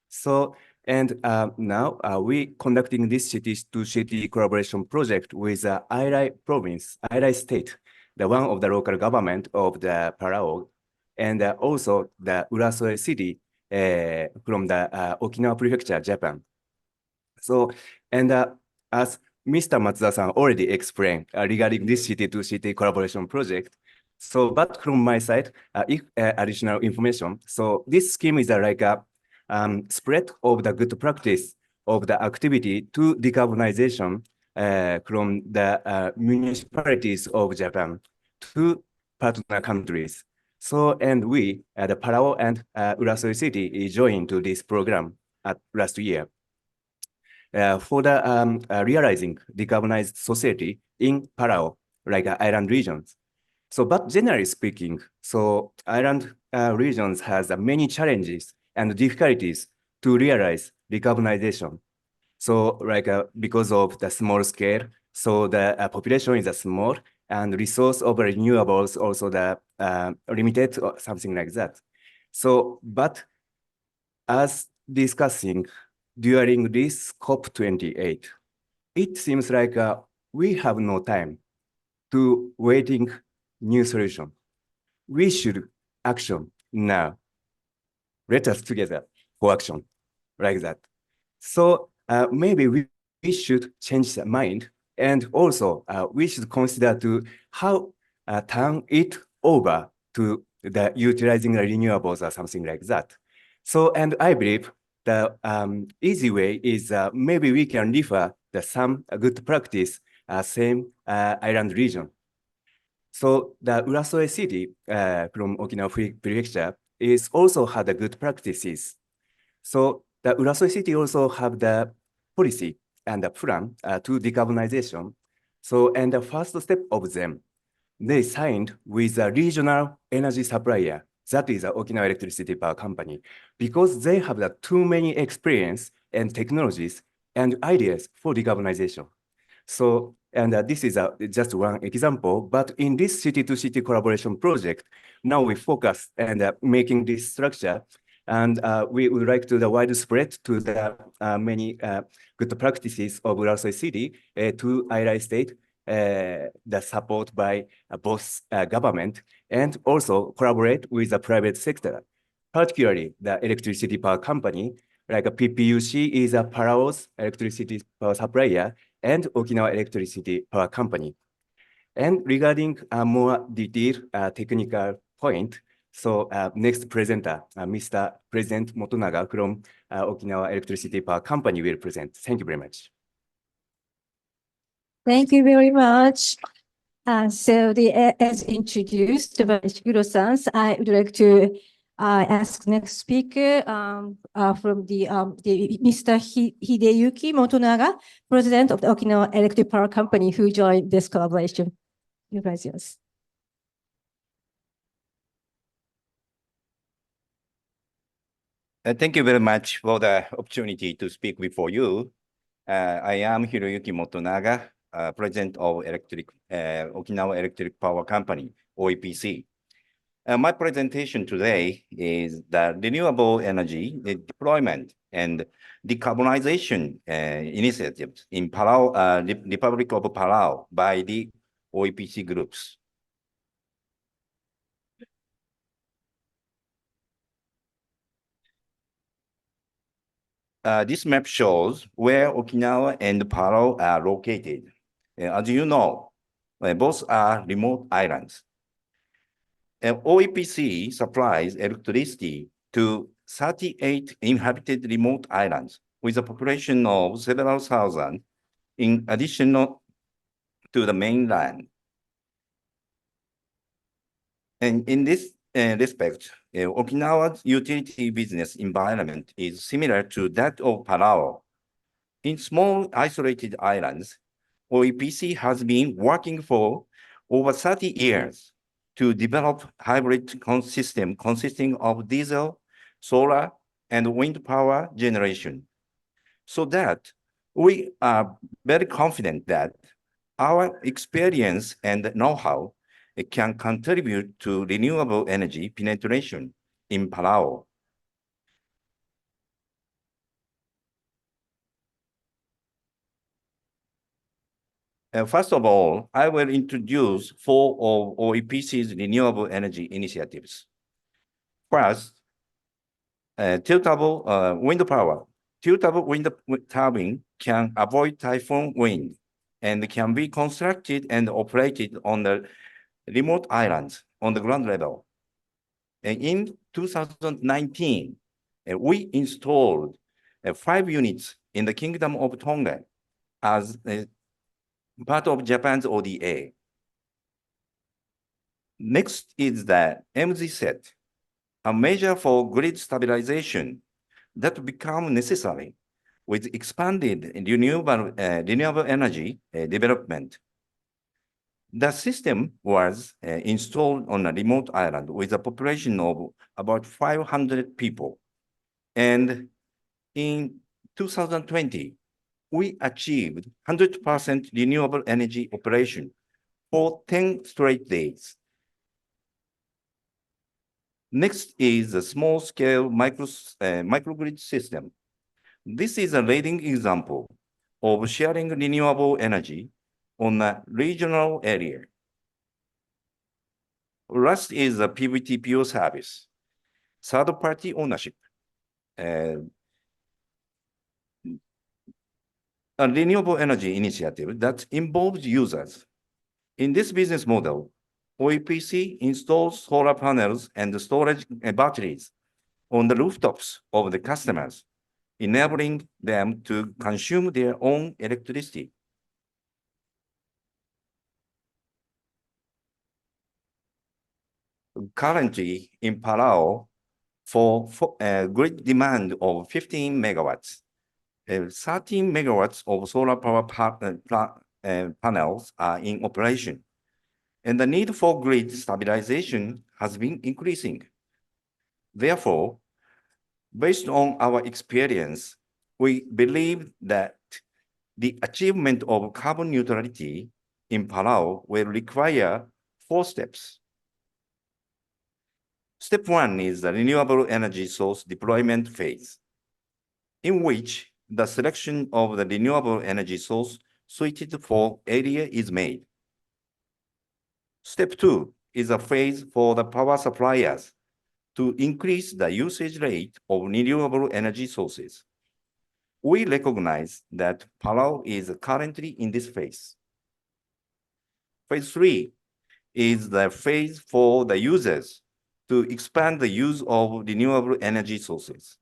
So, and now we conducting this city-to-city collaboration project with Airai province, Airai state, the one of the local government of the Palau, and also the Urasoe city from the Okinawa prefecture, Japan. So, and as Mr. Matsuda-san already explained regarding this city-to-city collaboration project, so, but from my side, additional information. So this scheme is like a spread of the good practice of the activity to decarbonization from the municipalities of Japan to partner countries. So, and we, the Palau and Urasoe City, joined to this program at last year for the realizing decarbonized society in Palau, like island regions. So, but generally speaking, so island regions has many challenges and difficulties to realize decarbonization. So, like because of the small scale, so the population is small, and resource of renewables also the limited or something like that. So, but as discussing during this COP28, it seems like we have no time to waiting new solution. We should action now. Let us together for action like that. So maybe we should change the mind. And also, we should consider to how turn it over to the utilizing the renewables or something like that. So, and I believe the easy way is maybe we can refer the some good practice same island region. So the Urasoe city from Okinawa prefecture is also had a good practices. So the Urasoe city also have the policy and the plan to decarbonization. So, and the first step of them, they signed with a regional energy supplier, that is Okinawa Electricity Power Company, because they have the too many experience and technologies and ideas for decarbonization. So, and this is just one example, but in this city-to-city collaboration project, now we focus and making this structure, and we would like to the widespread to the many good practices of Urasoe City to Airai State, the support by both government and also collaborate with the private sector, particularly the electricity power company, like a PPUC is a Palau's electricity power supplier and Okinawa Electricity Power Company. And regarding a more detailed technical point, so next presenter, Mr. President Motonaga from Okinawa Electricity Power Company will present. Thank you very much. Thank you very much. So as introduced by Ishiguro-san, I would like to I ask next speaker from the Mr. Hideyuki Motonaga, President of the Okinawa Electric Power Company, who joined this collaboration. You guys, yes. Thank you very much for the opportunity to speak before you. I am Hiroyuki Motonaga, President of Okinawa Electric Power Company, OEPC. My presentation today is the renewable energy deployment and decarbonization initiatives in Palau, the Republic of Palau by the OEPC groups. This map shows where Okinawa and Palau are located. As you know, both are remote islands. OEPC supplies electricity to 38 inhabited remote islands with a population of several thousand in addition to the mainland. And in this respect, Okinawa's utility business environment is similar to that of Palau. In small isolated islands, OEPC has been working for over 30 years to develop hybrid system consisting of diesel, solar, and wind power generation, so that we are very confident that our experience and know-how can contribute to renewable energy penetration in Palau. First of all, I will introduce 4 of OEPC's renewable energy initiatives. First, tiltable wind power. Tiltable wind turbine can avoid typhoon wind and can be constructed and operated on the remote islands on the ground level. And in 2019, we installed 5 units in the Kingdom of Tonga as part of Japan's ODA. Next is the MZ set, a measure for grid stabilization that become necessary with expanded renewable energy development. The system was installed on a remote island with a population of about 500 people. And in 2020, we achieved 100% renewable energy operation for 10 straight days. Next is a small-scale microgrid system. This is a leading example of sharing renewable energy on a regional area. Last is a PVTPO service, third-party ownership. A renewable energy initiative that involves users. In this business model, OEPC installs solar panels and storage batteries on the rooftops of the customers, enabling them to consume their own electricity. Currently, in Palau, for grid demand of 15 megawatts, 13 megawatts of solar power panels are in operation, and the need for grid stabilization has been increasing. Therefore, based on our experience, we believe that the achievement of carbon neutrality in Palau will require 4 steps. Step 1 is the renewable energy source deployment phase, in which the selection of the renewable energy source suited for area is made. Step 2 is a phase for the power suppliers to increase the usage rate of renewable energy sources. We recognize that Palau is currently in this phase. Phase 3 is the phase for the users to expand the use of renewable energy sources.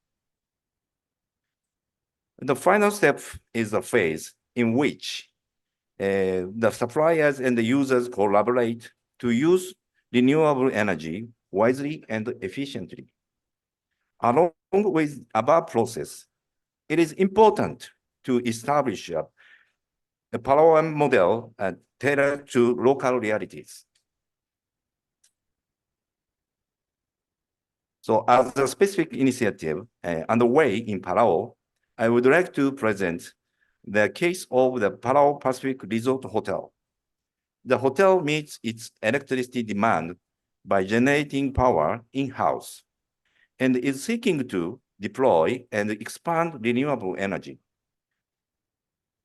The final step is a phase in which the suppliers and the users collaborate to use renewable energy wisely and efficiently. Along with above process, it is important to establish a Palawan model tailored to local realities. So as a specific initiative underway in Palau, I would like to present the case of the Palau Pacific Resort Hotel. The hotel meets its electricity demand by generating power in-house and is seeking to deploy and expand renewable energy.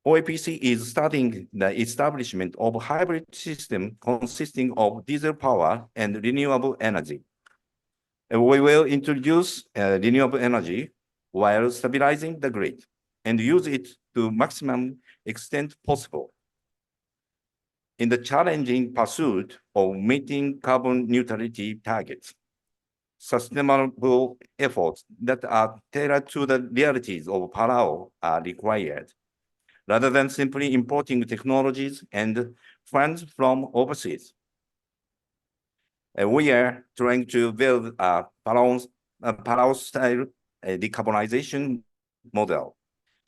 OAPC is studying the establishment of a hybrid system consisting of diesel power and renewable energy. We will introduce renewable energy while stabilizing the grid and use it to maximum extent possible. In the challenging pursuit of meeting carbon neutrality targets, sustainable efforts that are tailored to the realities of Palau are required, rather than simply importing technologies and funds from overseas. We are trying to build a Palau-style decarbonization model.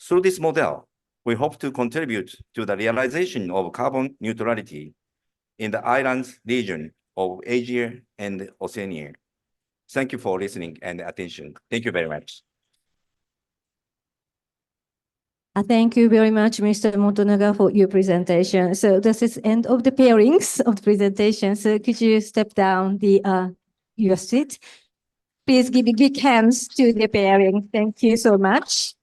Through this model, we hope to contribute to the realization of carbon neutrality in the islands region of Asia and Oceania. Thank you for listening and attention. Thank you very much. Thank you very much, Mr. Motonaga, for your presentation. So this is end of the pairings of the presentation. So could you step down your seat? Please give big hands to the pairing. Thank you so much.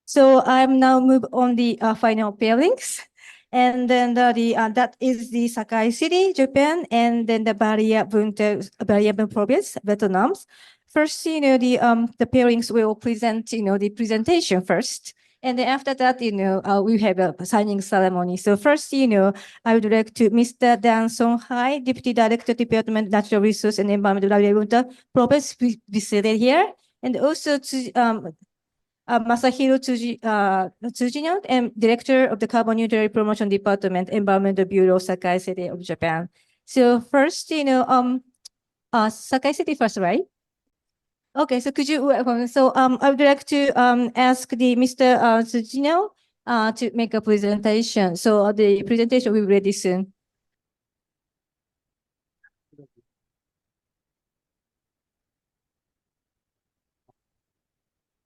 So I'm now move on the final pairings. And then that is the Sakai City, Japan, and then the Biodiversity Province, Vietnam. First, the pairings will present, the presentation first. And then after that, we have a signing ceremony. So first, I would like to Mr. Dan Songhai, Deputy Director, Department, Natural Resource and Environmental Biodiversity Province, be seated here. And also to Masahiro Tsujino, and Director of the Carbon Neutrality Promotion Department, Environmental Bureau, Sakai City of Japan. So first, Sakai City first, right? Okay, so could you, I would like to ask the Mr. Tsujino to make a presentation. So the presentation will be ready soon.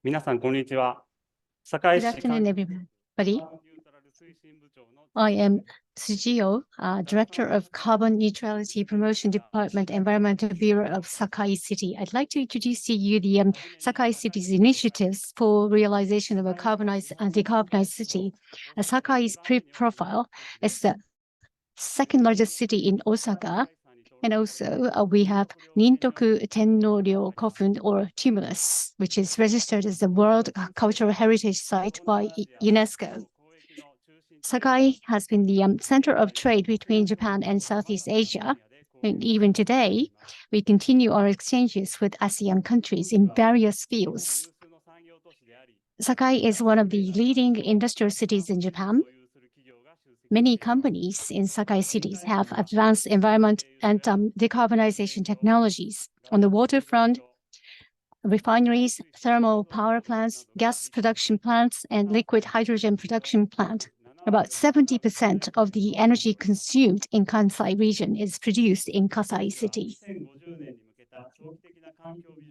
皆さん、こんにちは。堺 Good 市 afternoon, everybody. I am Tsujio, Director of Carbon Neutrality Promotion Department, Environmental Bureau of Sakai City. I'd like to introduce to you the Sakai City's initiatives for realization of a decarbonized city. Sakai's profile is the second largest city in Osaka. And also we have Nintoku Tenno-ryo Kofun, or Tumulus, which is registered as the World Cultural Heritage Site by UNESCO. Sakai has been the center of trade between Japan and Southeast Asia. And even today, we continue our exchanges with ASEAN countries in various fields. Sakai is one of the leading industrial cities in Japan. Many companies in Sakai cities have advanced environment and decarbonization technologies. On the waterfront, refineries, thermal power plants, gas production plants, and liquid hydrogen production plant. About 70% of the energy consumed in Kansai region is produced in Kasai City.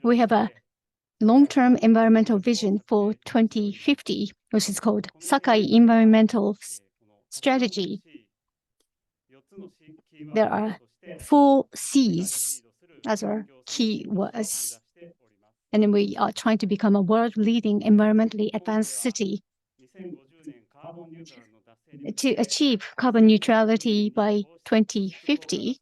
We have a long-term environmental vision for 2050, which is called Sakai Environmental Strategy. There are 4 C's as our key words. And then we are trying to become a world-leading environmentally advanced city. To achieve carbon neutrality by 2050,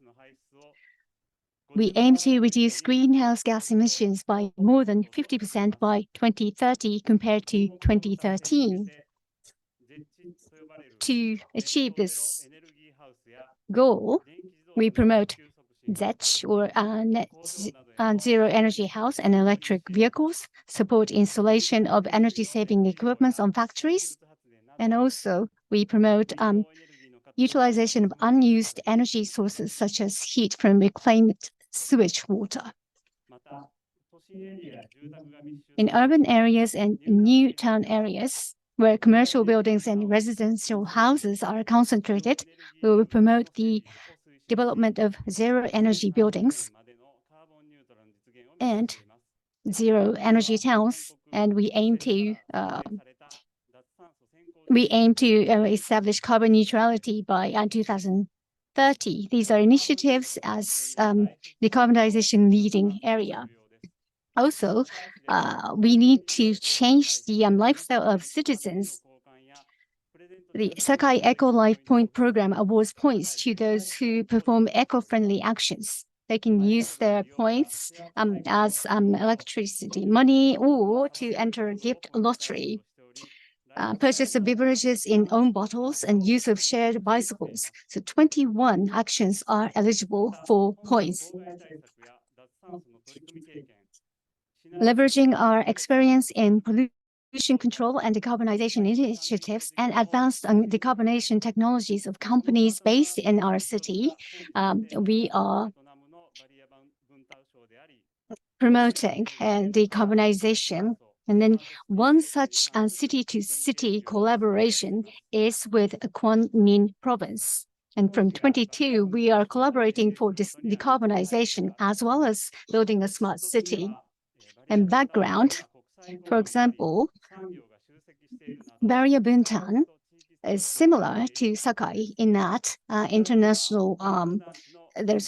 we aim to reduce greenhouse gas emissions by more than 50% by 2030 compared to 2013. To achieve this goal, we promote ZECH, or net zero energy house, and electric vehicles, support installation of energy-saving equipment on factories, and also we promote utilization of unused energy sources such as heat from reclaimed sewage water. In urban areas and new town areas where commercial buildings and residential houses are concentrated, we will promote the development of zero energy buildings and zero energy towns, and we aim to establish carbon neutrality by 2030. These are initiatives as decarbonization leading area. Also, we need to change the lifestyle of citizens. The Sakai Eco Life Point Program awards points to those who perform eco-friendly actions. They can use their points as electricity money or to enter a gift lottery. Purchase of beverages in own bottles and use of shared bicycles. So 21 actions are eligible for points. Leveraging our experience in pollution control and decarbonization initiatives and advanced decarbonization technologies of companies based in our city, we are promoting decarbonization. And then one such city-to-city collaboration is with Kwannin Province. And from 22, we are collaborating for decarbonization as well as building a smart city. And background, for example, Barrier Buntan is similar to Sakai in that there's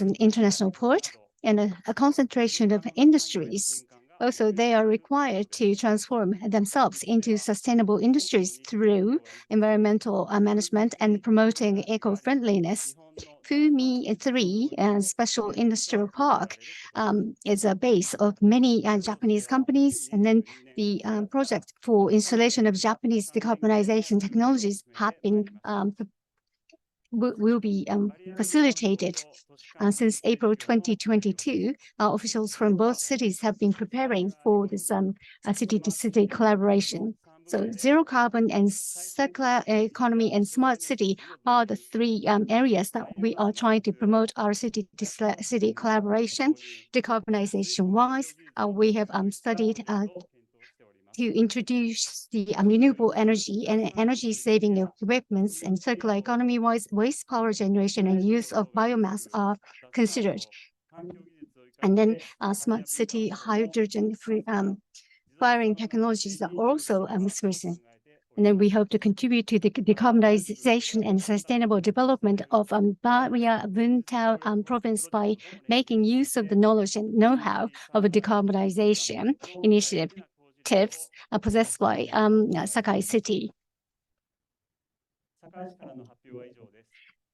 an international port and a concentration of industries. Also, they are required to transform themselves into sustainable industries through environmental management and promoting eco-friendliness. Fumi 3 Special Industrial Park is a base of many Japanese companies, and then the project for installation of Japanese decarbonization technologies will be facilitated. Since April 2022, officials from both cities have been preparing for this city-to-city collaboration. So zero carbon and circular economy and smart city are the three areas that we are trying to promote our city-to-city collaboration. Decarbonization-wise, we have studied to introduce the renewable energy and energy-saving equipments, and circular economy-wise, waste power generation and use of biomass are considered. And then smart city hydrogen firing technologies are also recent. And then we hope to contribute to the decarbonization and sustainable development of Barrier Buntan Province by making use of the knowledge and know-how of a decarbonization initiatives possessed by Sakai City.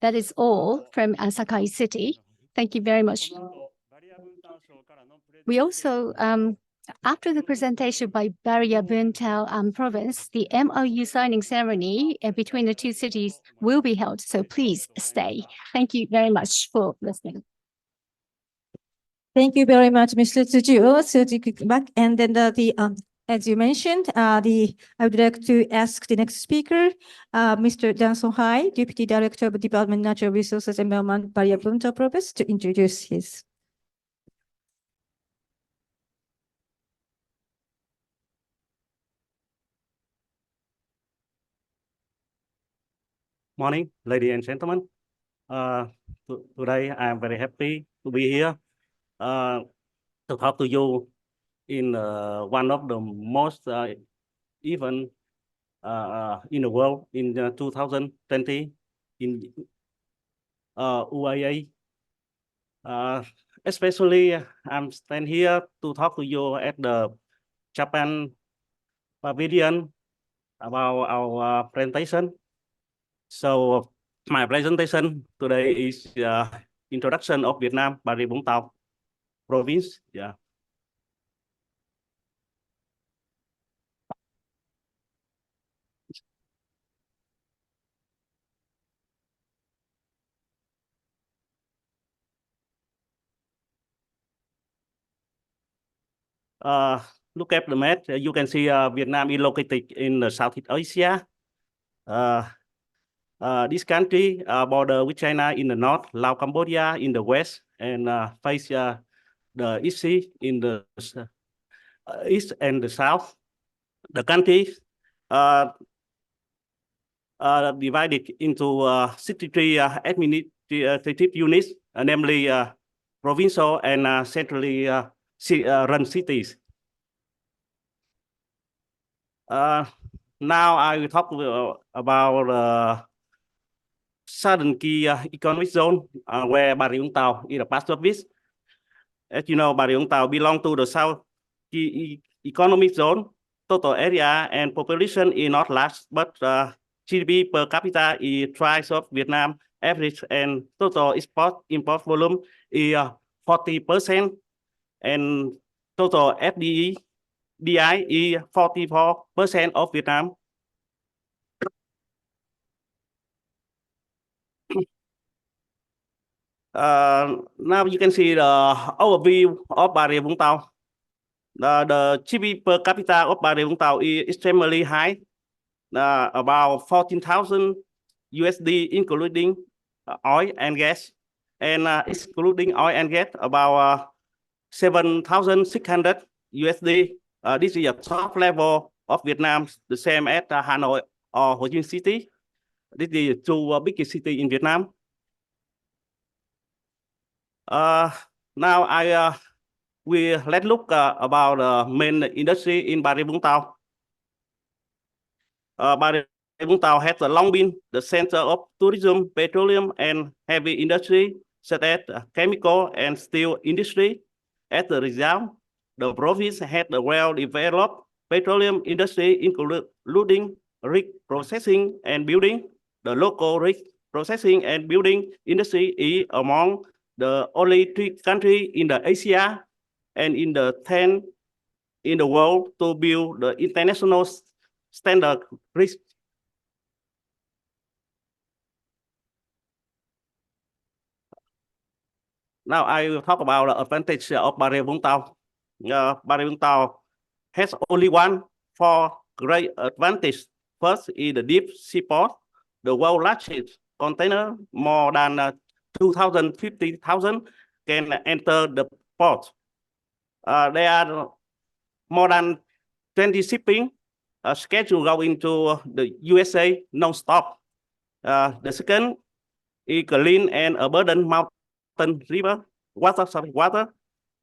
That is all from Sakai City. Thank you very much. We also, after the presentation by Barrier Buntan Province, the MOU signing ceremony between the two cities will be held. So please stay. Thank you very much for listening. Thank you very much, Mr. Tsujiu. So to kick back, and then as you mentioned, I would like to ask the next speaker, Mr. Danson Hai, Deputy Director of Department Natural Resources Environment, Barrier Buntan Province, to introduce his. Morning, ladies and gentlemen. Today I'm very happy to be here to talk to you in one of the most event in the world in 2020 in UAE. Especially I'm stand here to talk to you at the Japan Pavilion about our presentation. So my presentation today is introduction of Vietnam, Bà Rịa Vũng Tàu province. Yeah. Look at the map. You can see Vietnam is located in the Southeast Asia. This country border with China in the north, Laos, Cambodia in the west, and face the East Sea in the east and the south. The country divided into 63 administrative units, namely provincial and centrally run cities. Now I will talk about southern key economic zone where Bà Rịa Vũng Tàu is a part of this. As you know, Bà Rịa Vũng Tàu belong to the south key economic zone. Total area and population is not large, but GDP per capita is twice of Vietnam average, and total import volume is 40%, and total DI is 44% of Vietnam. Now you can see the overview of Bà Rịa Vũng Tàu. The GDP per capita of Bà Rịa Vũng Tàu is extremely high, about 14,000 USD, including oil and gas, and excluding oil and gas, about 7,600 USD. This is a top level of Vietnam, the same as Hanoi or Ho Chi Minh City. This is two biggest cities in Vietnam. Now let's look about the main industry in Bà Rịa Vũng Tàu. Bà Rịa Vũng Tàu has long been the center of tourism, petroleum, and heavy industry, such as chemical and steel industry. As a result, the province had a well-developed petroleum industry, including rig processing and building. The local rig processing and building industry is among the only 3 countries in the Asia and in the 10 in the world to build the international standard rig. Now I will talk about the advantage of Bà Rịa Vũng Tàu. Bà Rịa Vũng Tàu has only four great advantages. First is the deep seaport, the world's largest container, more than 250,000 can enter the port. There are more than 20 shipping scheduled going to the USA non-stop. The second is clean and abundant mountain river water.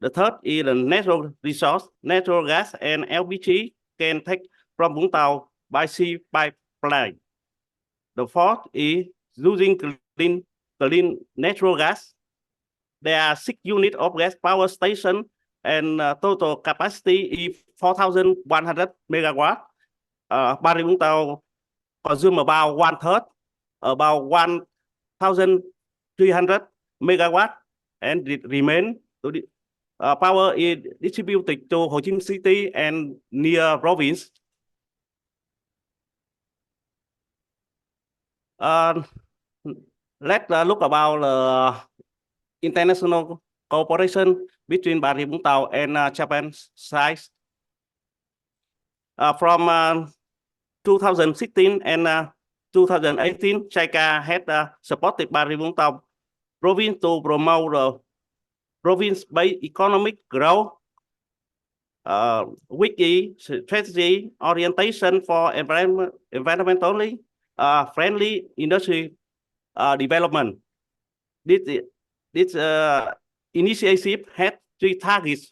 The third is the natural resource, natural gas and LPG can take from Vũng Tàu by sea pipeline. The fourth is using clean natural gas. There are 6 units of gas power station and total capacity is 4,100 megawatt. Bà Rịa Vũng Tàu consume about 1/3, about 1,300 megawatt, and it remain to the power is distributed to Ho Chi Minh City and near province. Let's look about international cooperation between Bà Rịa Vũng Tàu and Japan side. From 2016 and 2018, JICA had supported Bà Rịa Vũng Tàu province to promote the province-based economic growth, wiki strategy orientation for environmentally friendly industry development. This initiative had 3 targets.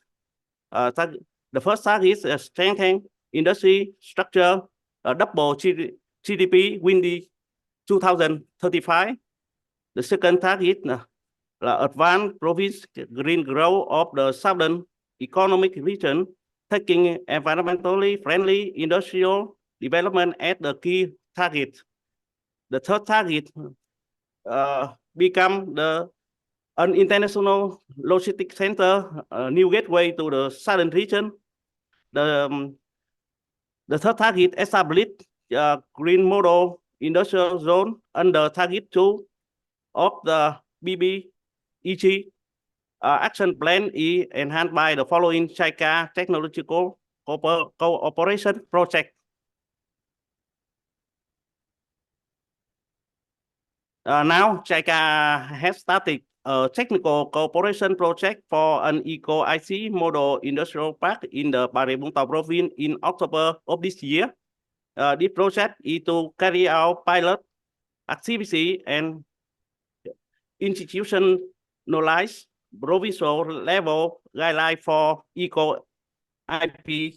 The first target is strengthening industry structure, double GDP within 2035. The second target advance province green growth of the southern economic region, taking environmentally friendly industrial development as the key target. The third target become an international logistics center, a new gateway to the southern region. The third target established green model industrial zone under target 2 of the BBEG. Action plan is enhanced by the following JICA technological cooperation project. Now JICA has started a technical cooperation project for an eco-IC model industrial park in the Bà Rịa Vũng Tàu province in October of this year. This project is to carry out pilot activity and institutionalize provincial level guideline for eco-IP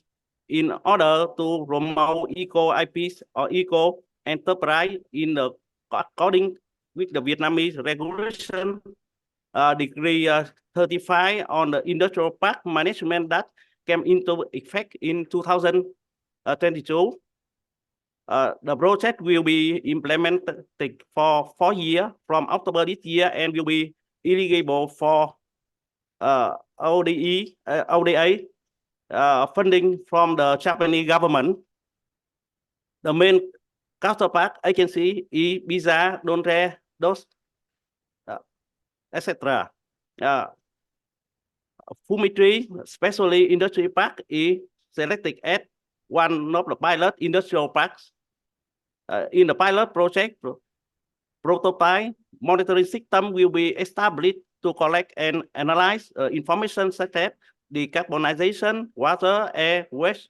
in order to promote eco-IPs or eco-enterprise in the according with the Vietnamese regulation Decree 35 on the industrial park management that came into effect in 2022. The project will be implemented for 4 years from October this year and will be eligible for ODA funding from the Japanese government. The main counterpart agency is Visa, Donre, DOS, etc. Fumitry, especially industry park, is selected as one of the pilot industrial parks. In the pilot project, prototype monitoring system will be established to collect and analyze information such as decarbonization, water, air, waste,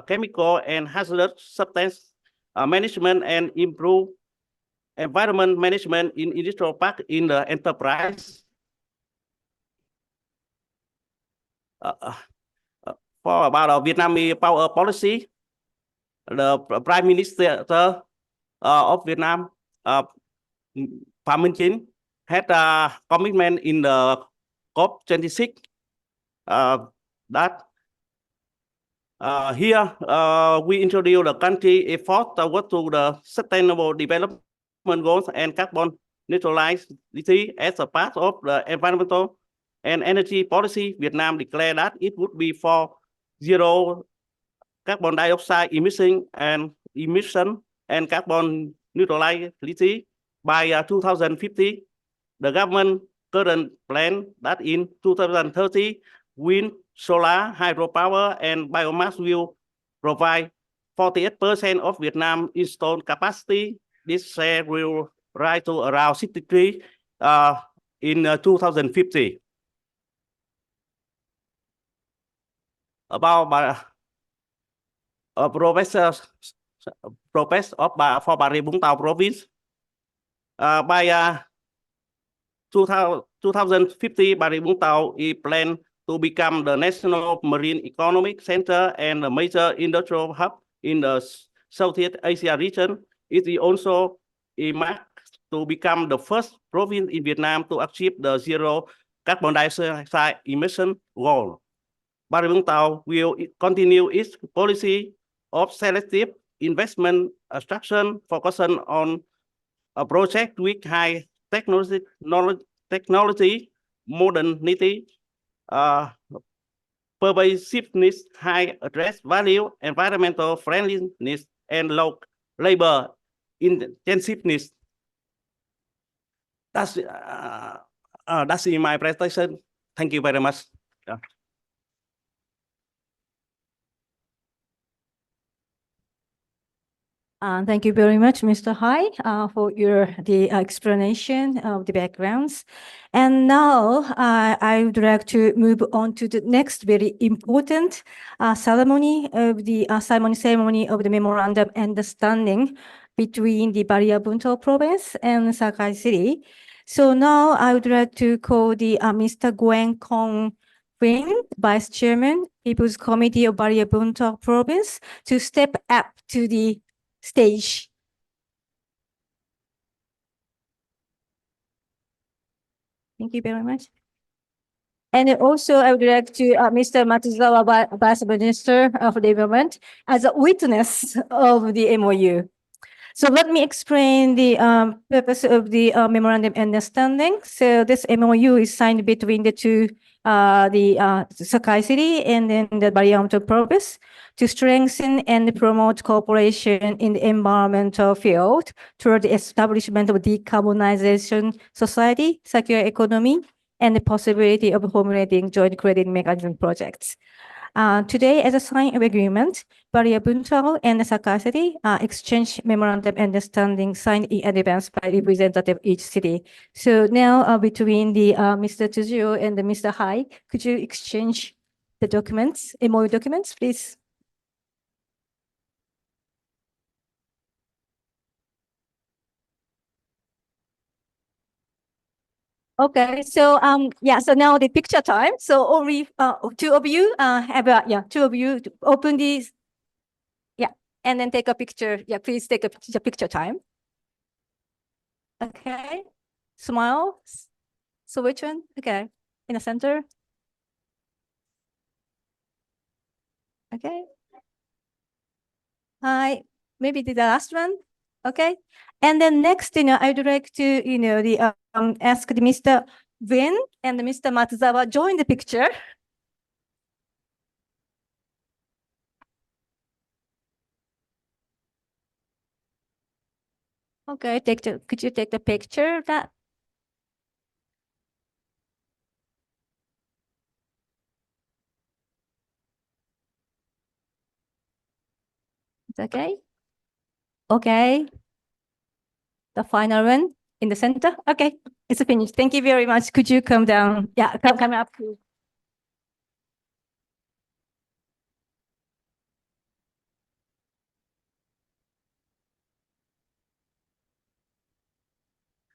chemical, and hazardous substance management, and improve environment management in industrial park in the enterprise. For about our Vietnamese power policy, the Prime Minister of Vietnam, Phạm Minh Chính, had a commitment in the COP28 that here we introduce the country effort toward to the sustainable development goals and carbon neutrality as a part of the environmental and energy policy. Vietnam declared that it would be for zero carbon dioxide emission and carbon neutrality by 2050. The government current plan that in 2030, wind, solar, hydropower, and biomass will provide 48% of Vietnam installed capacity. This share will rise to around 63 in 2050. About Professor for Bà Rịa Vũng Tàu province. By 2050, Bà Rịa Vũng Tàu is planned to become the national marine economic center and a major industrial hub in the Southeast Asia region. It is also earmarked to become the first province in Vietnam to achieve the zero carbon dioxide emission goal. Bà Rịa Vũng Tàu will continue its policy of selective investment attraction, focusing on a project with high technology, modernity, pervasiveness, high address value, environmental friendliness, and low labor intensiveness. That's in my presentation. Thank you very much. Yeah. Thank you very much, Mr. Hai, for the explanation of the backgrounds. And now I would like to move on to the next very important ceremony of the ceremony of the memorandum understanding between the Bà Rịa Vũng Tàu province and Sakai City. So now I would like to call the Mr. Nguyen Con Vinh, Vice Chairman, People's Committee of Bà Rịa Vũng Tàu province, to step up to the stage. Thank you very much. And also, I would like to Mr. Matsuzawa, Vice Minister of Development, as a witness of the MOU. So let me explain the purpose of the memorandum understanding. So this MOU is signed between the two, the Sakai City and then the Bà Rịa Vũng Tàu province, to strengthen and promote cooperation in the environmental field toward the establishment of decarbonization society, circular economy, and the possibility of formulating joint credit mechanism projects. Today, as a sign of agreement, Biodiversity and Sakai City exchange memorandum understanding signed in advance by representative each city. So now between the Mr. Tuzio and the Mr. Hai, could you exchange the documents, MOU documents, please? Okay, so yeah, so now the picture time. So only two of you two of you to open these, yeah, and then take a picture. Yeah, please take a picture time. Okay, smile. So which one? Okay, in the center. Okay. Hi, maybe the last one. Okay, and then next, I'd like to, ask the Mr. Win and Mr. Matsuzawa join the picture. Okay, could you take the picture of that? It's okay. Okay. The final one in the center. Okay, it's finished. Thank you very much. Could you come down? Yeah, come up.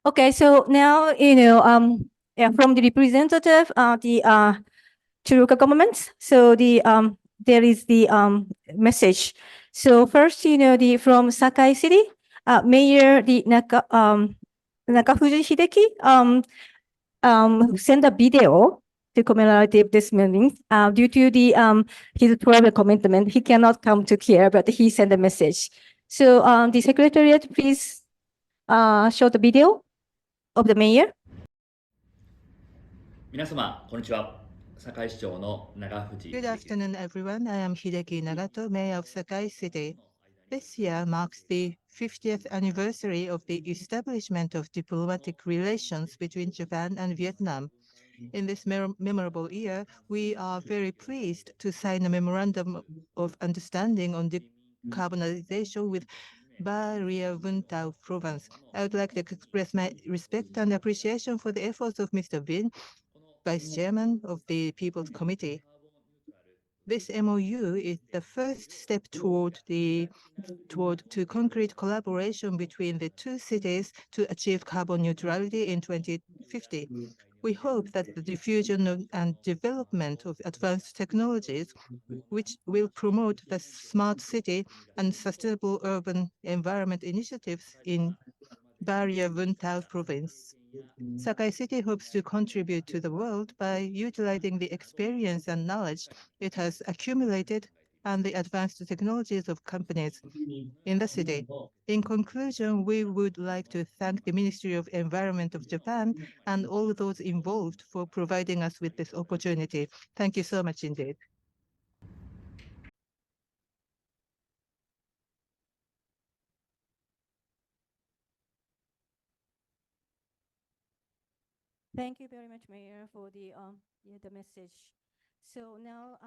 Okay, so now, yeah, from the representative, the Chiruka government. So there is the message. So first, from Sakai City, Mayor Nakafuji Hideki sent a video to commemorate this meeting. Due to the his private commitment, he cannot come to here, but he sent a message. So the secretariat, please show the video of the mayor. 皆様、こんにちは。堺市長の長藤 Good afternoon, everyone. I am Hideki Nagato, Mayor of Sakai City. This year marks the 50th anniversary of the establishment of diplomatic relations between Japan and Vietnam. In this memorable year, we are very pleased to sign a memorandum of understanding on decarbonization with Barrier Vuntao province. I would like to express my respect and appreciation for the efforts of Mr. Bin, Vice Chairman of the People's Committee. This MOU is the first step toward concrete collaboration between the two cities to achieve carbon neutrality in 2050. We hope that the diffusion and development of advanced technologies, which will promote the smart city and sustainable urban environment initiatives in Barrier Vuntao province. Sakai City hopes to contribute to the world by utilizing the experience and knowledge it has accumulated and the advanced technologies of companies in the city. In conclusion, we would like to thank the Ministry of Environment of Japan and all those involved for providing us with this opportunity. Thank you so much indeed. Thank you very much, Mayor, for the message. So now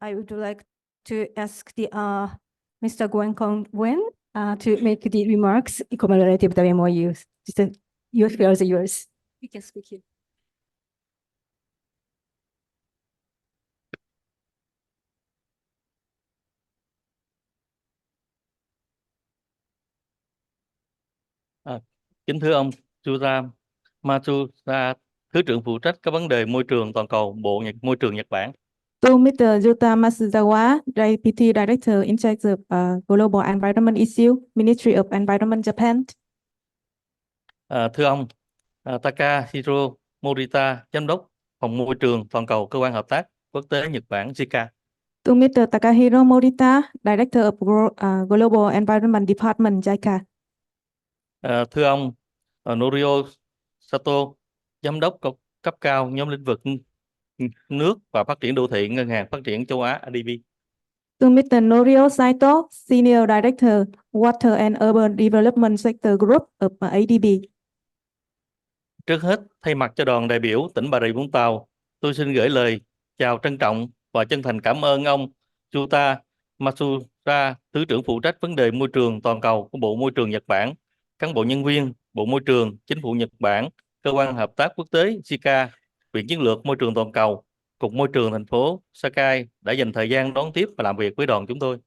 I would like to ask the Mr. Gwen Wen to make the remarks commemorative of the MOU. Your floor is yours. You can speak here. Kính thưa ông Matsuda, Thứ trưởng phụ trách các vấn đề môi trường toàn cầu, Bộ Môi trường Nhật Bản. To Mr. Yuta Masuzawa, Deputy Director in charge of Global Environment Issue, Ministry of Environment Japan. Thưa ông Takahiro Morita, Giám đốc Phòng Môi trường toàn cầu, Cơ quan Hợp tác Quốc tế Nhật Bản JICA. To Mr. Takahiro Morita, Director of Global Environment Department JICA. Thưa ông Norio Sato, Giám đốc cấp cao nhóm lĩnh vực nước và phát triển đô thị, Ngân hàng Phát triển Châu Á ADB. To Mr. Norio Saito, Senior Director, Water and Urban Development Sector Group of ADB. Trước hết, thay mặt cho đoàn đại biểu tỉnh Bà Rịa Vũng Tàu, tôi xin gửi lời chào trân trọng và chân thành cảm ơn ông Yuta Matsura, Thứ trưởng phụ trách vấn đề môi trường toàn cầu của Bộ Môi trường Nhật Bản, cán bộ nhân viên Bộ Môi trường, Chính phủ Nhật Bản, Cơ quan Hợp tác Quốc tế JICA, Viện Chiến lược Môi trường Toàn cầu, Cục Môi trường thành phố Sakai đã dành thời gian đón tiếp và làm việc với đoàn chúng tôi.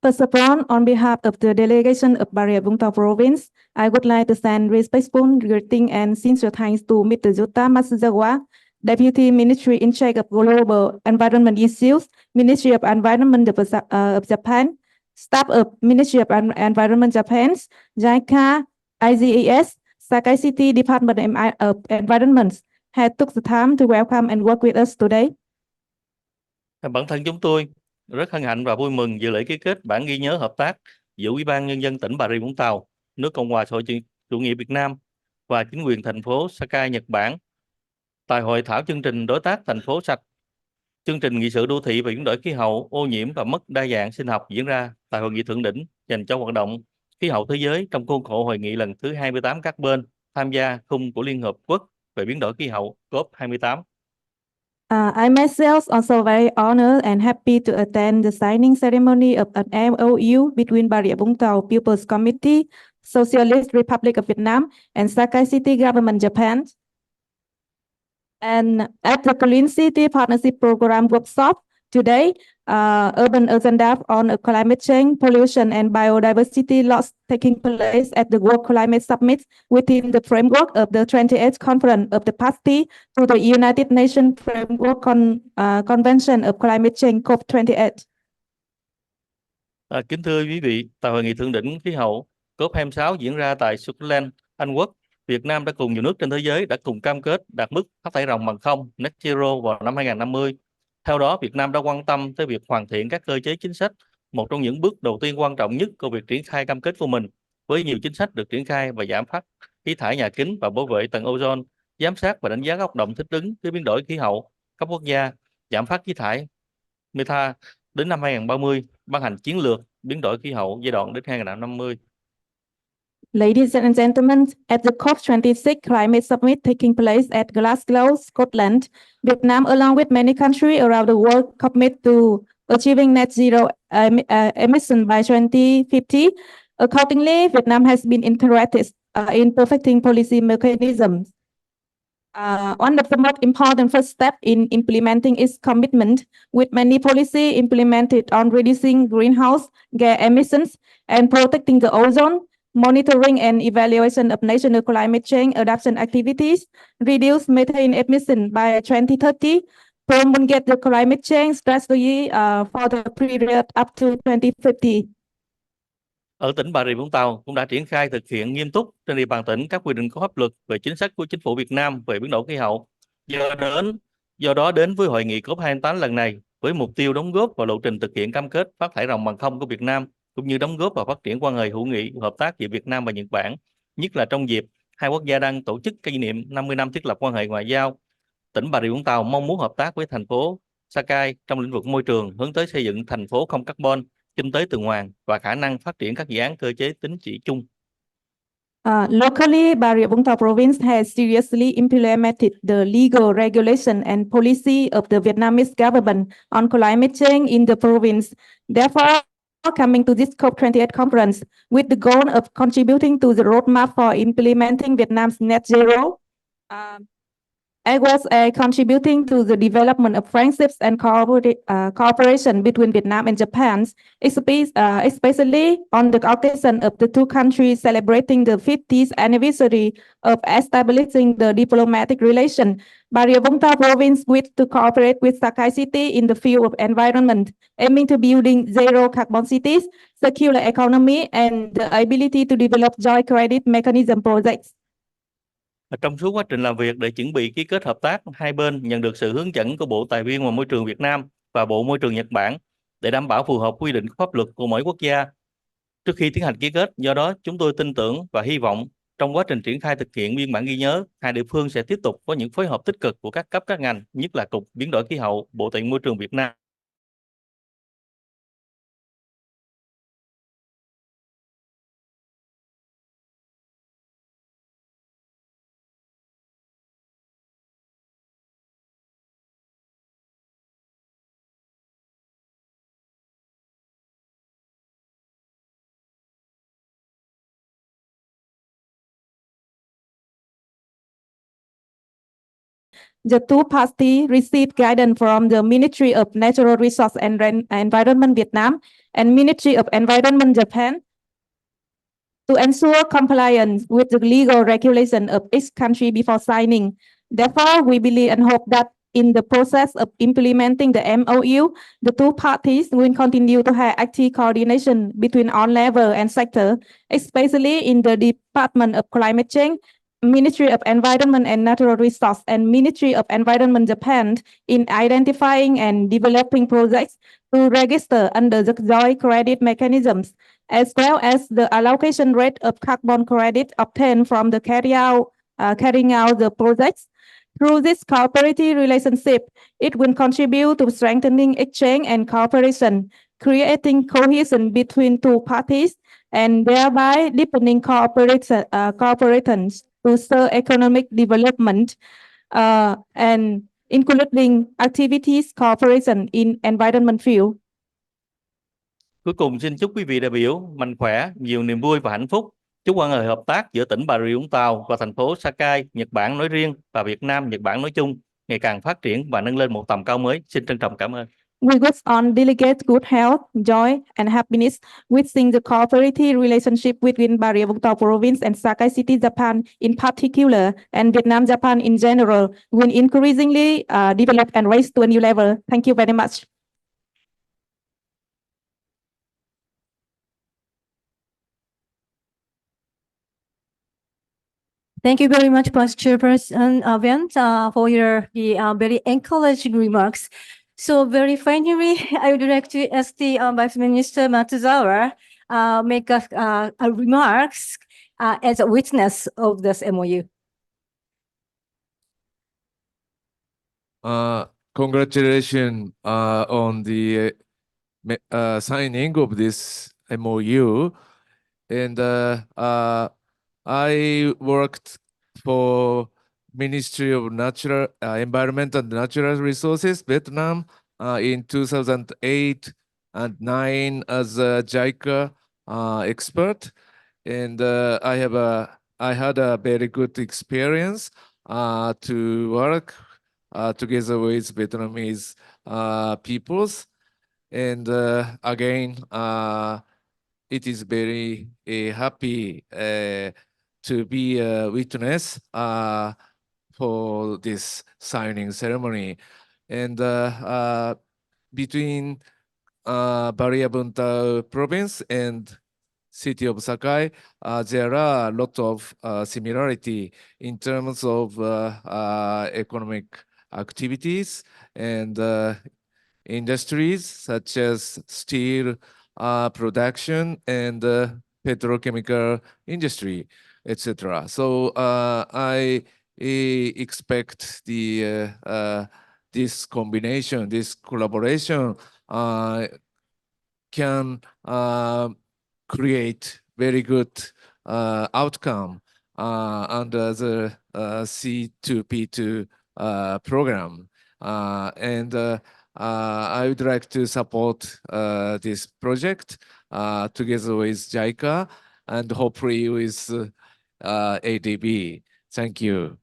First of all, on behalf of the delegation of Bà Rịa Vũng Tàu Province, I would like to send respectful greeting and sincere thanks to Mr. Yuta Matsuzawa, Deputy Ministry in charge of Global Environment Issues, Ministry of Environment of Japan, staff of Ministry of Environment Japan, JICA, IGES, Sakai City Department of Environment, had took the time to welcome and work with us today. Bản thân chúng tôi rất hân hạnh và vui mừng dự lễ ký kết bản ghi nhớ hợp tác giữa Ủy ban Nhân dân tỉnh Bà Rịa Vũng Tàu, nước Cộng hòa Xã hội Chủ nghĩa Việt Nam và chính quyền thành phố Sakai, Nhật Bản tại hội thảo chương trình đối tác thành phố sạch, chương trình nghị sự đô thị về biến đổi khí hậu, ô nhiễm và mất đa dạng sinh học diễn ra tại hội nghị thượng đỉnh dành cho hoạt động khí hậu thế giới trong khuôn khổ hội nghị lần thứ 28 các bên tham gia khung của Liên Hợp Quốc về biến đổi khí hậu COP28. I myself also very honored and happy to attend the signing ceremony of an MOU between Bà Rịa Vũng Tàu People's Committee, Socialist Republic of Vietnam, and Sakai City Government Japan. And at the Clean City Partnership Program workshop today, urban agenda on climate change, pollution, and biodiversity loss taking place at the World Climate Summit within the framework of the 28th Conference of the Party to the United Nations Framework Convention of Climate Change COP28. Kính thưa quý vị, tại hội nghị thượng đỉnh khí hậu COP26 diễn ra tại Scotland, Anh Quốc, Việt Nam đã cùng nhiều nước trên thế giới đã cùng cam kết đạt mức phát thải ròng bằng không net zero vào năm 2050. Theo đó, Việt Nam đã quan tâm tới việc hoàn thiện các cơ chế chính sách, một trong những bước đầu tiên quan trọng nhất của việc triển khai cam kết của mình, với nhiều chính sách được triển khai và giảm phát khí thải nhà kính và bảo vệ tầng ozone, giám sát và đánh giá tác động thích ứng với biến đổi khí hậu cấp quốc gia, giảm phát khí thải methane đến năm 2030, ban hành chiến lược biến đổi khí hậu giai đoạn đến 2050. Ladies and gentlemen, at the COP26 climate summit taking place at Glasgow, Scotland, Vietnam, along with many countries around the world, commit to achieving net zero emission by 2050. Accordingly, Vietnam has been interested in perfecting policy mechanisms. One of the most important first steps in implementing its commitment, with many policy implemented on reducing greenhouse gas emissions and protecting the ozone, monitoring and evaluation of national climate change adaptation activities, reduce methane emission by 2030, promulgate the climate change strategy for the period up to 2050. Ở tỉnh Bà Rịa Vũng Tàu cũng đã triển khai thực hiện nghiêm túc trên địa bàn tỉnh các quy định của pháp luật về chính sách của chính phủ Việt Nam về biến đổi khí hậu. Do đó đến với hội nghị COP28 lần này với mục tiêu đóng góp vào lộ trình thực hiện cam kết phát thải ròng bằng không của Việt Nam, cũng như đóng góp vào phát triển quan hệ hữu nghị hợp tác giữa Việt Nam và Nhật Bản, nhất là trong dịp hai quốc gia đang tổ chức kỷ niệm 50 năm thiết lập quan hệ ngoại giao. Tỉnh Bà Rịa Vũng Tàu mong muốn hợp tác với thành phố Sakai trong lĩnh vực môi trường, hướng tới xây dựng thành phố không carbon, kinh tế tuần hoàn và khả năng phát triển các dự án cơ chế tín chỉ chung. Locally, Bà Rịa Vũng Tàu Province has seriously implemented the legal regulation and policy of the Vietnamese government on climate change in the province. Therefore, coming to this COP28 conference with the goal of contributing to the roadmap for implementing Vietnam's net zero, as well as contributing to the development of friendships and cooperation between Vietnam and Japan, especially on the occasion of the two countries celebrating the 50th anniversary of establishing the diplomatic relation. Bà Rịa Vũng Tàu Province wishes to cooperate with Sakai City in the field of environment, aiming to building zero carbon cities, circular economy, and the ability to develop joint credit mechanism projects. Trong suốt quá trình làm việc để chuẩn bị ký kết hợp tác, hai bên nhận được sự hướng dẫn của Bộ Tài nguyên và Môi trường Việt Nam và Bộ Môi trường Nhật Bản để đảm bảo phù hợp quy định pháp luật của mỗi quốc gia trước khi tiến hành ký kết. Do đó, chúng tôi tin tưởng và hy vọng trong quá trình triển khai thực hiện biên bản ghi nhớ, hai địa phương sẽ tiếp tục có những phối hợp tích cực của các cấp các ngành, nhất là Cục Biến đổi khí hậu, Bộ Tài nguyên Môi trường Việt Nam. The two parties received guidance from the Ministry of Natural Resources and Environment Vietnam and Ministry of Environment Japan to ensure compliance with the legal regulation of each country before signing. Therefore, we believe and hope that in the process of implementing the MOU, the two parties will continue to have active coordination between all level and sector, especially in the Department of Climate Change, Ministry of Environment and Natural Resources, and Ministry of Environment Japan in identifying and developing projects to register under the joint credit mechanisms, as well as the allocation rate of carbon credit obtained from the carrying out the projects. Through this cooperative relationship, it will contribute to strengthening exchange and cooperation, creating cohesion between two parties, and thereby deepening cooperation to serve economic development, and including activities cooperation in environment field. Cuối cùng xin chúc quý vị đại biểu mạnh khỏe, nhiều niềm vui và hạnh phúc. Chúc quan hệ hợp tác giữa tỉnh Bà Rịa Vũng Tàu và thành phố Sakai, Nhật Bản nói riêng và Việt Nam, Nhật Bản nói chung ngày càng phát triển và nâng lên một tầm cao mới. Xin trân trọng cảm ơn. We wish on delegates good health, joy, and happiness, wishing the cooperative relationship between Bà Rịa Vũng Tàu Province and Sakai City, Japan in particular, and Vietnam, Japan in general, will increasingly develop and rise to a new level. Thank you very much. Thank you very much, Vice Chairperson Vian, for your very encouraging remarks. So very finally, I would like to ask the Vice Minister Matsuzawa make a remarks as a witness of this MOU. Congratulations on the signing of this MOU. And I worked for Ministry of Natural Environment and Natural Resources, Vietnam, in 2008 and 2009 as a JICA expert. And I had a very good experience to work together with Vietnamese peoples. And again, it is very happy to be a witness for this signing ceremony. And between Bà Rịa Vũng Tàu province and city of Sakai, there are a lot of similarity in terms of economic activities and industries such as steel production and petrochemical industry, etc. So I expect this combination, this collaboration can create very good outcome under the C2P2 program. And I would like to support this project together with JICA and hopefully with ADB. Thank you.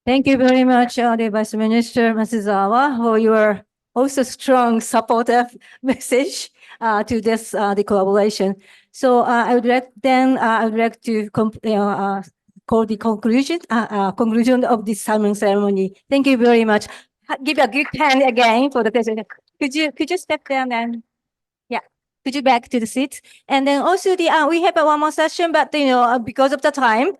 Thank you very much, the Vice Minister Matsuzawa, for your also strong supportive message to this the collaboration. So I would like to call the conclusion of this signing ceremony. Thank you very much. Give a good hand again for the president. Could you step down and could you back to the seat? And then also we have one more session, but because of the time,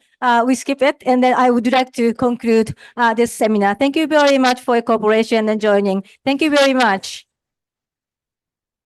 we skip it. And then I would like to conclude this seminar. Thank you very much for your cooperation and joining. Thank you very much.